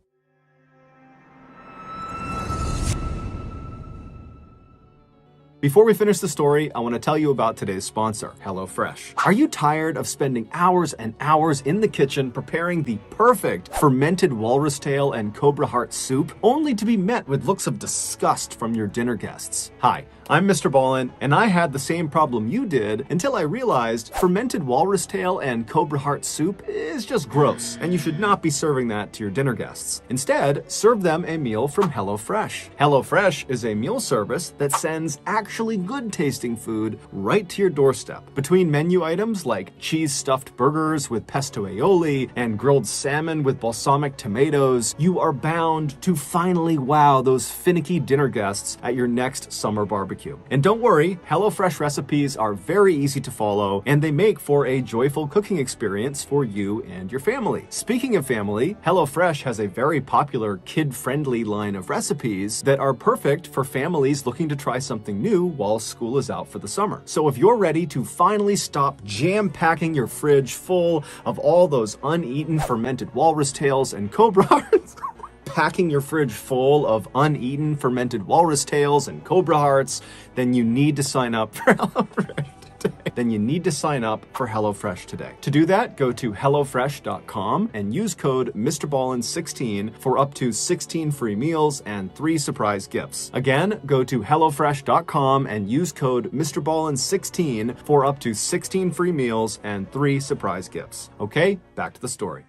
Before we finish the story, I want to tell you about today's sponsor, HelloFresh. Are you tired of spending hours and hours in the kitchen preparing the perfect fermented walrus tail and cobra heart soup, only to be met with looks of disgust from your dinner guests? Hi, I'm MrBallen, and I had the same problem you did until I realized fermented walrus tail and cobra heart soup is just gross, and you should not be serving that to your dinner guests. Instead, serve them a meal from HelloFresh. HelloFresh is a meal service that sends actually good tasting food right to your doorstep. Between menu items like cheese stuffed burgers with pesto aioli and grilled salmon with balsamic tomatoes, you are bound to finally wow those finicky dinner guests at your next summer barbecue. And don't worry, HelloFresh recipes are very easy to follow, and they make for a joyful cooking experience for you and your family. Speaking of family, HelloFresh has a very popular kid-friendly line of recipes that are perfect for families looking to try something new while school is out for the summer. So if you're ready to finally stop jam-packing your fridge full of all those uneaten fermented walrus tails and cobra hearts, packing your fridge full of uneaten fermented walrus tails and cobra hearts, then you need to sign up for HelloFresh today. To do that, go to HelloFresh.com and use code MrBallen16 for up to 16 free meals and 3 surprise gifts. Again, go to HelloFresh.com and use code MrBallen16 for up to 16 free meals and 3 surprise gifts. Okay, back to the story.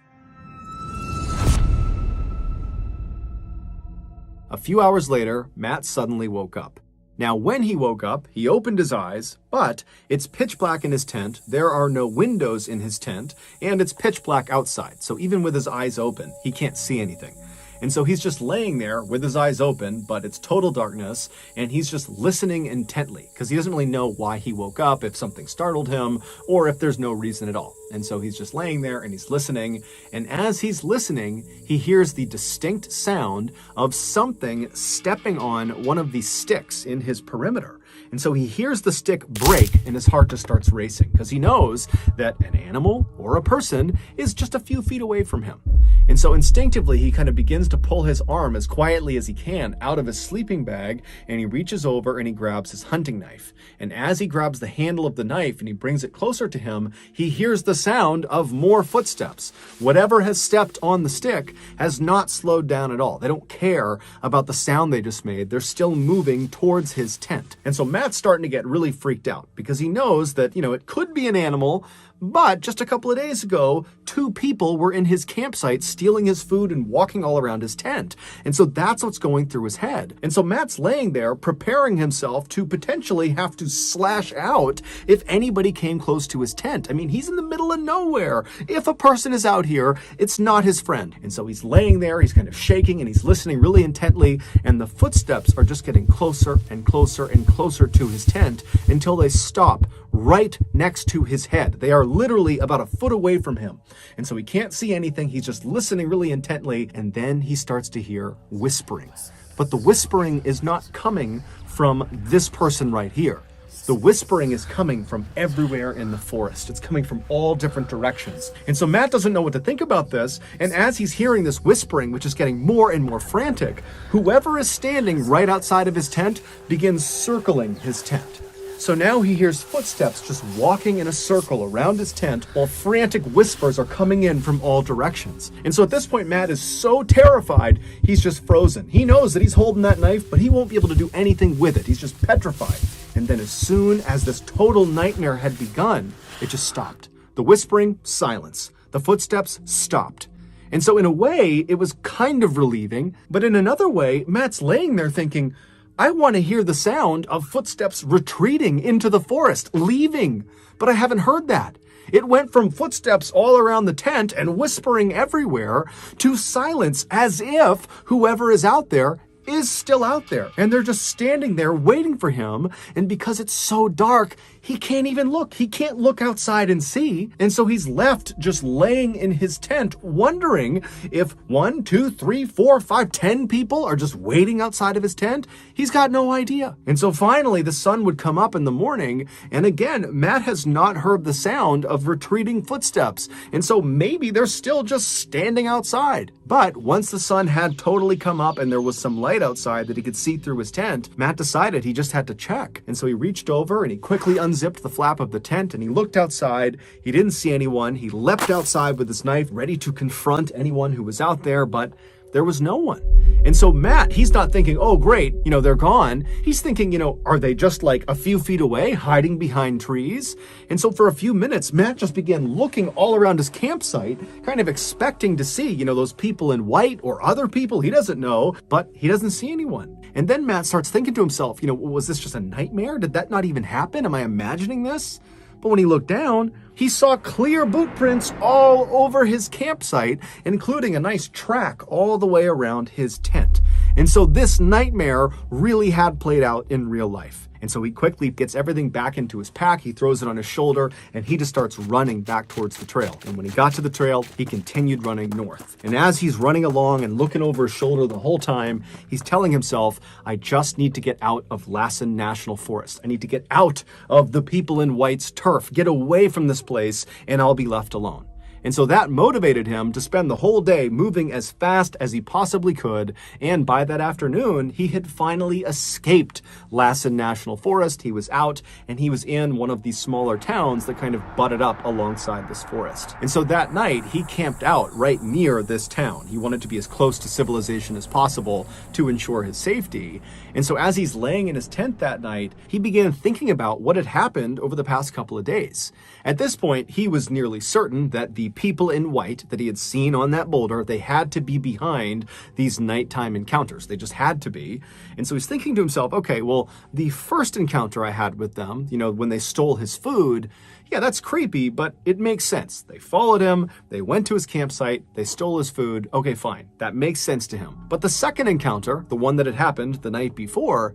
A few hours later, Matt suddenly woke up. Now, when he woke up, he opened his eyes, but it's pitch black in his tent, there are no windows in his tent, and it's pitch black outside. So even with his eyes open, he can't see anything. And so he's just laying there with his eyes open, but it's total darkness, and he's just listening intently because he doesn't really know why he woke up, if something startled him, or if there's no reason at all. And so he's just laying there and he's listening, and as he's listening, he hears the distinct sound of something stepping on one of the sticks in his perimeter. And so he hears the stick break and his heart just starts racing because he knows that an animal or a person is just a few feet away from him. And so instinctively, he kind of begins to pull his arm as quietly as he can out of his sleeping bag, and he reaches over and he grabs his hunting knife. And as he grabs the handle of the knife and he brings it closer to him, he hears the sound of more footsteps. Whatever has stepped on the stick has not slowed down at all. They don't care about the sound they just made. They're still moving towards his tent. And so Matt's starting to get really freaked out because he knows that, it could be an animal, but just a couple of days ago, 2 people were in his campsite stealing his food and walking all around his tent. And so that's what's going through his head. And so Matt's laying there preparing himself to potentially have to slash out if anybody came close to his tent. I mean, he's in the middle of nowhere. If a person is out here, it's not his friend. And so he's laying there, he's kind of shaking and he's listening really intently. And the footsteps are just getting closer and closer and closer to his tent until they stop right next to his head. They are literally about a foot away from him. And so he can't see anything. He's just listening really intently. And then he starts to hear whispering. But the whispering is not coming from this person right here. The whispering is coming from everywhere in the forest. It's coming from all different directions. And so Matt doesn't know what to think about this. And as he's hearing this whispering, which is getting more and more frantic, whoever is standing right outside of his tent begins circling his tent. So now he hears footsteps just walking in a circle around his tent while frantic whispers are coming in from all directions. And so at this point, Matt is so terrified, he's just frozen. He knows that he's holding that knife, but he won't be able to do anything with it. He's just petrified. And then as soon as this total nightmare had begun, it just stopped. The whispering, silence. The footsteps stopped. And so in a way, it was kind of relieving, but in another way, Matt's laying there thinking, I want to hear the sound of footsteps retreating into the forest, leaving, but I haven't heard that. It went from footsteps all around the tent and whispering everywhere to silence as if whoever is out there is still out there. And they're just standing there waiting for him. And because it's so dark, he can't even look. He can't look outside and see. And so he's left just laying in his tent, wondering if 1, 2, 3, 4, 5, 10 people are just waiting outside of his tent. He's got no idea. And so finally the sun would come up in the morning. And again, Matt has not heard the sound of retreating footsteps. And so maybe they're still just standing outside. But once the sun had totally come up and there was some light outside that he could see through his tent, Matt decided he just had to check. And so he reached over and he quickly unzipped the flap of the tent and he looked outside. He didn't see anyone. He leapt outside with his knife, ready to confront anyone who was out there, but there was no one. And so Matt, he's not thinking, oh great, they're gone. He's thinking, are they just like a few feet away, hiding behind trees? And so for a few minutes, Matt just began looking all around his campsite, kind of expecting to see, those people in white or other people he doesn't know, but he doesn't see anyone. And then Matt starts thinking to himself, was this just a nightmare? Did that not even happen? Am I imagining this? But when he looked down, he saw clear boot prints all over his campsite, including a nice track all the way around his tent. And so this nightmare really had played out in real life. And so he quickly gets everything back into his pack, he throws it on his shoulder, and he just starts running back towards the trail. And when he got to the trail, he continued running north. And as he's running along and looking over his shoulder the whole time, he's telling himself, I just need to get out of Lassen National Forest. I need to get out of the people in white's turf, get away from this place, and I'll be left alone. And so that motivated him to spend the whole day moving as fast as he possibly could. And by that afternoon, he had finally escaped Lassen National Forest. He was out and he was in one of these smaller towns that kind of butted up alongside this forest. And so that night, he camped out right near this town. He wanted to be as close to civilization as possible to ensure his safety. And so as he's laying in his tent that night, he began thinking about what had happened over the past couple of days. At this point, he was nearly certain that the people in white that he had seen on that boulder, they had to be behind these nighttime encounters. They just had to be. And so he's thinking to himself, okay, well, the first encounter I had with them, when they stole his food, yeah, that's creepy, but it makes sense. They followed him, they went to his campsite, they stole his food. Okay, fine. That makes sense to him. But the second encounter, the one that had happened the night before,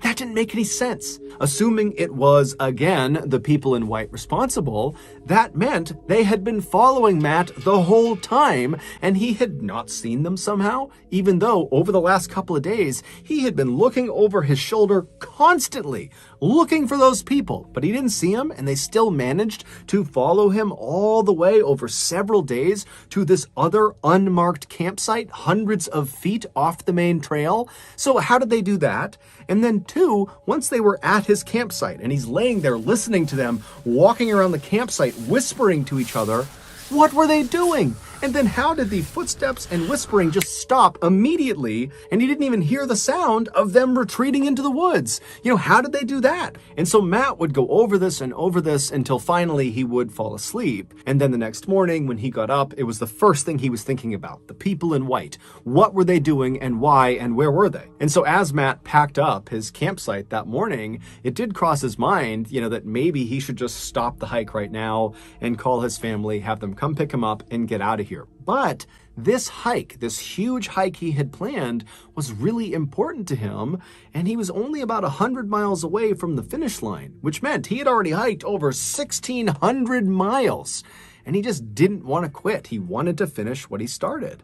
That didn't make any sense. Assuming it was, again, the people in white responsible, that meant they had been following Matt the whole time, and he had not seen them somehow, even though over the last couple of days, he had been looking over his shoulder constantly, looking for those people, but he didn't see them, and they still managed to follow him all the way over several days to this other unmarked campsite, hundreds of feet off the main trail. So how did they do that? And then two, once they were at his campsite and he's laying there listening to them, walking around the campsite, whispering to each other, what were they doing? And then how did the footsteps and whispering just stop immediately and he didn't even hear the sound of them retreating into the woods? How did they do that? And so Matt would go over this and over this until finally he would fall asleep. And then the next morning when he got up, it was the first thing he was thinking about, the people in white. What were they doing and why and where were they? And so as Matt packed up his campsite that morning, it did cross his mind, that maybe he should just stop the hike right now and call his family, have them come pick him up and get out of here. But this hike, this huge hike he had planned, was really important to him, and he was only about 100 miles away from the finish line, which meant he had already hiked over 1,600 miles, and he just didn't want to quit. He wanted to finish what he started.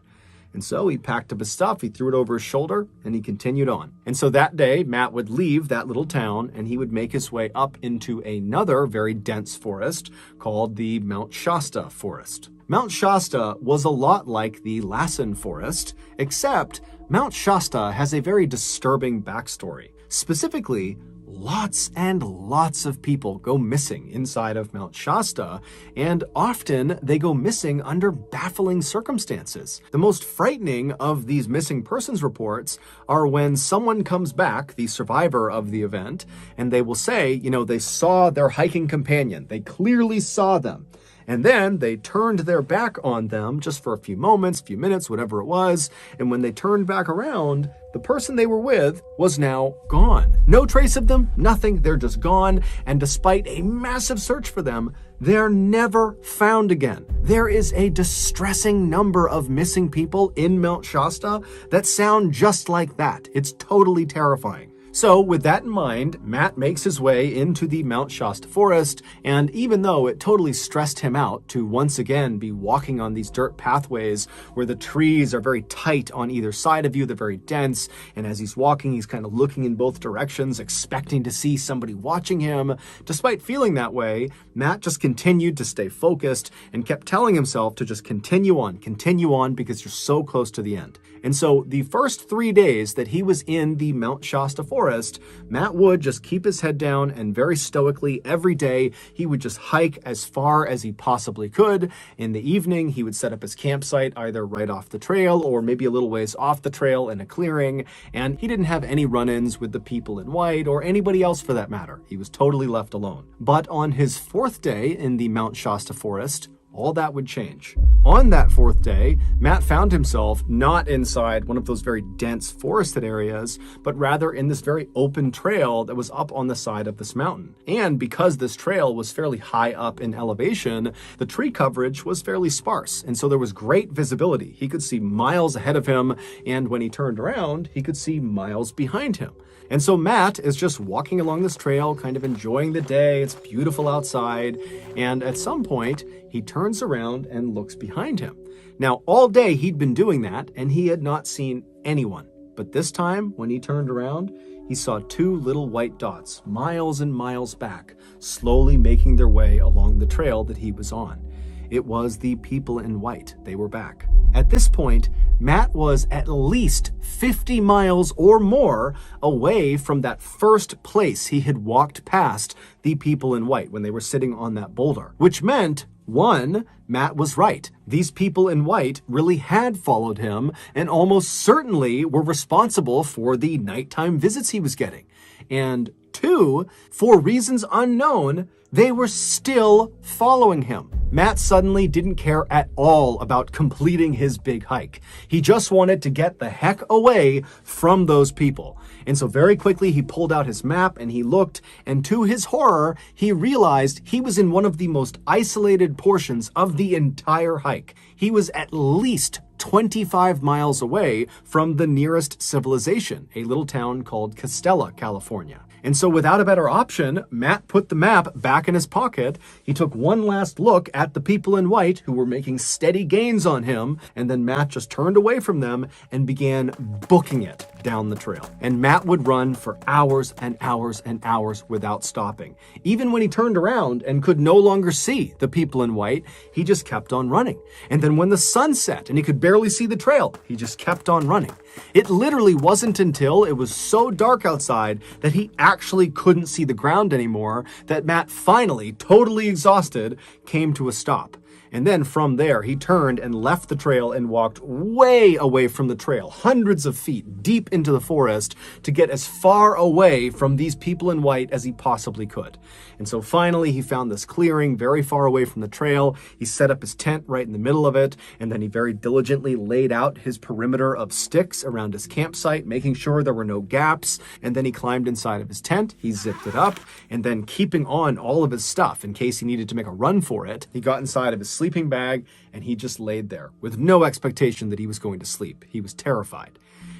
And so he packed up his stuff, he threw it over his shoulder, and he continued on. And so that day, Matt would leave that little town, and he would make his way up into another very dense forest called the Mount Shasta forest. Mount Shasta was a lot like the Lassen forest, except Mount Shasta has a very disturbing backstory. Specifically, lots and lots of people go missing inside of Mount Shasta, and often they go missing under baffling circumstances. The most frightening of these missing persons reports are when someone comes back, the survivor of the event, and they will say, they saw their hiking companion. They clearly saw them. And then they turned their back on them just for a few moments, few minutes, whatever it was. And when they turned back around, the person they were with was now gone. No trace of them, nothing, they're just gone. And despite a massive search for them, they're never found again. There is a distressing number of missing people in Mount Shasta that sound just like that. It's totally terrifying. So with that in mind, Matt makes his way into the Mount Shasta forest, and even though it totally stressed him out to once again be walking on these dirt pathways where the trees are very tight on either side of you, they're very dense, and as he's walking, he's kind of looking in both directions, expecting to see somebody watching him. Despite feeling that way, Matt just continued to stay focused and kept telling himself to just continue on, because you're so close to the end. And so the first 3 days that he was in the Mount Shasta forest, Matt would just keep his head down and very stoically every day, he would just hike as far as he possibly could. In the evening, he would set up his campsite either right off the trail or maybe a little ways off the trail in a clearing. And he didn't have any run-ins with the people in white or anybody else for that matter. He was totally left alone. But on his 4th day in the Mount Shasta forest, all that would change. On that 4th day, Matt found himself not inside one of those very dense forested areas, but rather in this very open trail that was up on the side of this mountain. And because this trail was fairly high up in elevation, the tree coverage was fairly sparse, and so there was great visibility. He could see miles ahead of him, and when he turned around, he could see miles behind him. And so Matt is just walking along this trail, kind of enjoying the day. It's beautiful outside. And at some point, he turns around and looks behind him. Now, all day he'd been doing that, and he had not seen anyone. But this time, when he turned around, he saw 2 little white dots, miles and miles back, slowly making their way along the trail that he was on. It was the people in white. They were back. At this point, Matt was at least 50 miles or more away from that first place he had walked past the people in white when they were sitting on that boulder, which meant, 1, Matt was right. These people in white really had followed him and almost certainly were responsible for the nighttime visits he was getting. And 2, for reasons unknown, they were still following him. Matt suddenly didn't care at all about completing his big hike. He just wanted to get the heck away from those people. And so very quickly he pulled out his map and he looked, and to his horror, he realized he was in one of the most isolated portions of the entire hike. He was at least 25 miles away from the nearest civilization, a little town called Castella, California. And so without a better option, Matt put the map back in his pocket. He took one last look at the people in white who were making steady gains on him, and then Matt just turned away from them and began booking it down the trail. And Matt would run for hours and hours and hours without stopping. Even when he turned around and could no longer see the people in white, he just kept on running. And then when the sun set and he could barely see the trail, he just kept on running. It literally wasn't until it was so dark outside that he actually couldn't see the ground anymore that Matt finally, totally exhausted, came to a stop. And then from there, he turned and left the trail and walked way away from the trail, hundreds of feet deep into the forest, to get as far away from these people in white as he possibly could. And so finally, he found this clearing very far away from the trail. He set up his tent right in the middle of it, and then he very diligently laid out his perimeter of sticks around his campsite, making sure there were no gaps. And then he climbed inside of his tent, he zipped it up, and then keeping on all of his stuff in case he needed to make a run for it, he got inside of his sleeping bag and he just laid there with no expectation that he was going to sleep. He was terrified.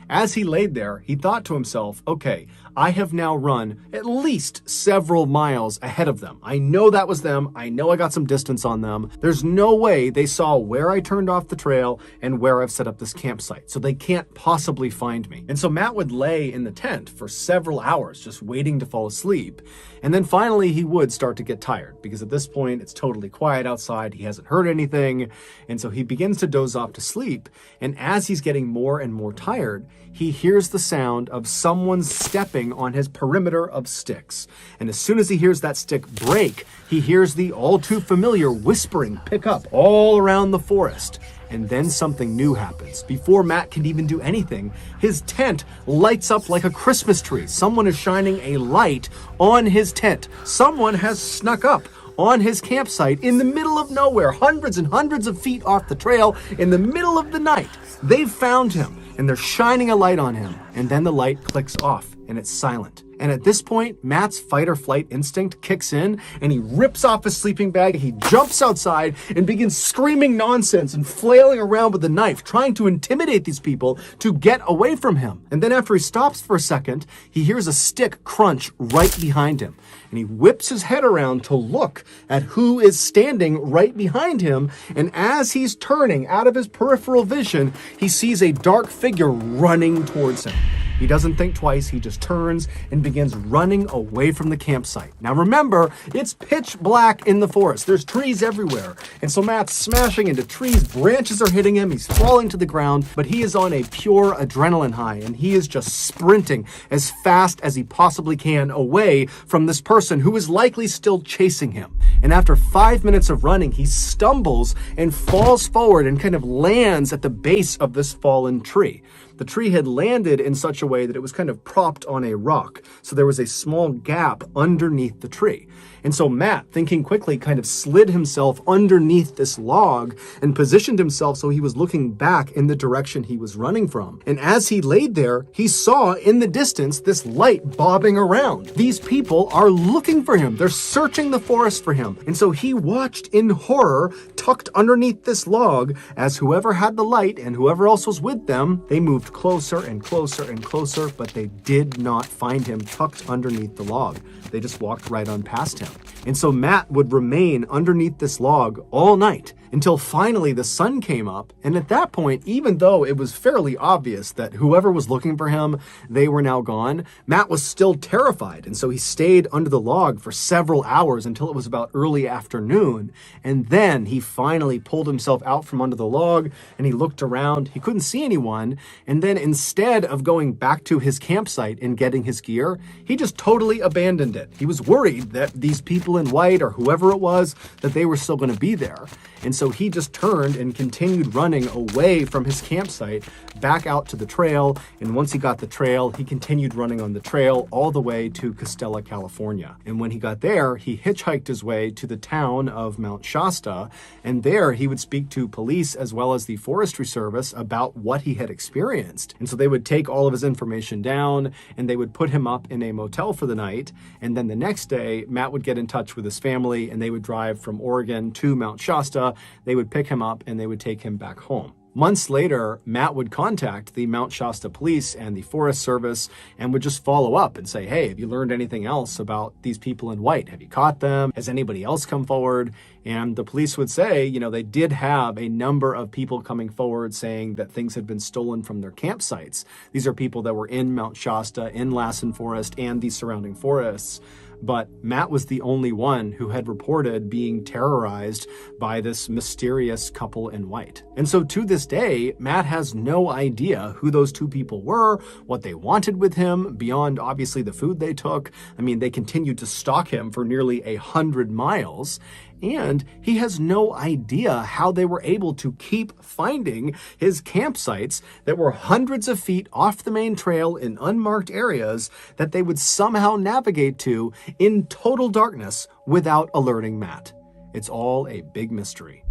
As he laid there, he thought to himself, okay, I have now run at least several miles ahead of them. I know that was them. I know I got some distance on them. There's no way they saw where I turned off the trail and where I've set up this campsite, so they can't possibly find me. And so Matt would lay in the tent for several hours just waiting to fall asleep. And then finally he would start to get tired because at this point it's totally quiet outside. He hasn't heard anything. And so he begins to doze off to sleep. And as he's getting more and more tired, he hears the sound of someone stepping on his perimeter of sticks. And as soon as he hears that stick break, he hears the all too familiar whispering pick up all around the forest. And then something new happens. Before Matt can even do anything, his tent lights up like a Christmas tree. Someone is shining a light on his tent. Someone has snuck up on his campsite in the middle of nowhere, hundreds and hundreds of feet off the trail, in the middle of the night. They've found him, and they're shining a light on him. And then the light clicks off, and it's silent. And at this point, Matt's fight or flight instinct kicks in, and he rips off his sleeping bag, he jumps outside and begins screaming nonsense and flailing around with a knife, trying to intimidate these people to get away from him. And then after he stops for a second, he hears a stick crunch right behind him. And he whips his head around to look at who is standing right behind him. And as he's turning out of his peripheral vision, he sees a dark figure running towards him. He doesn't think twice, he just turns and begins running away from the campsite. Now remember, it's pitch black in the forest. There's trees everywhere. And so Matt's smashing into trees, branches are hitting him, he's falling to the ground, but he is on a pure adrenaline high and he is just sprinting as fast as he possibly can away from this person who is likely still chasing him. And after 5 minutes of running, he stumbles and falls forward and kind of lands at the base of this fallen tree. The tree had landed in such a way that it was kind of propped on a rock, so there was a small gap underneath the tree. And so Matt, thinking quickly, kind of slid himself underneath this log and positioned himself so he was looking back in the direction he was running from. And as he laid there, he saw in the distance this light bobbing around. These people are looking for him. They're searching the forest for him. And so he watched in horror, tucked underneath this log, as whoever had the light and whoever else was with them, they moved closer and closer and closer, but they did not find him tucked underneath the log. They just walked right on past him. And so Matt would remain underneath this log all night until finally the sun came up. And at that point, even though it was fairly obvious that whoever was looking for him, they were now gone, Matt was still terrified. And so he stayed under the log for several hours until it was about early afternoon. And then he finally pulled himself out from under the log and he looked around. He couldn't see anyone. And then instead of going back to his campsite and getting his gear, he just totally abandoned it. He was worried that these people in white or whoever it was, that they were still going to be there. And so he just turned and continued running away from his campsite back out to the trail. And once he got the trail, he continued running on the trail all the way to Castella, California. And when he got there, he hitchhiked his way to the town of Mount Shasta. And there he would speak to police as well as the Forestry Service about what he had experienced. And so they would take all of his information down and they would put him up in a motel for the night. And then the next day, Matt would get in touch with his family and they would drive from Oregon to Mount Shasta. They would pick him up and they would take him back home. Months later, Matt would contact the Mount Shasta Police and the Forest Service and would just follow up and say, hey, have you learned anything else about these people in white? Have you caught them? Has anybody else come forward? And the police would say, they did have a number of people coming forward saying that things had been stolen from their campsites. These are people that were in Mount Shasta, in Lassen Forest, and the surrounding forests. But Matt was the only one who had reported being terrorized by this mysterious couple in white. And so to this day, Matt has no idea who those two people were, what they wanted with him, beyond obviously the food they took. I mean, they continued to stalk him for nearly 100 miles. And he has no idea how they were able to keep finding his campsites that were hundreds of feet off the main trail in unmarked areas that they would somehow navigate to in total darkness without alerting Matt. It's all a big mystery.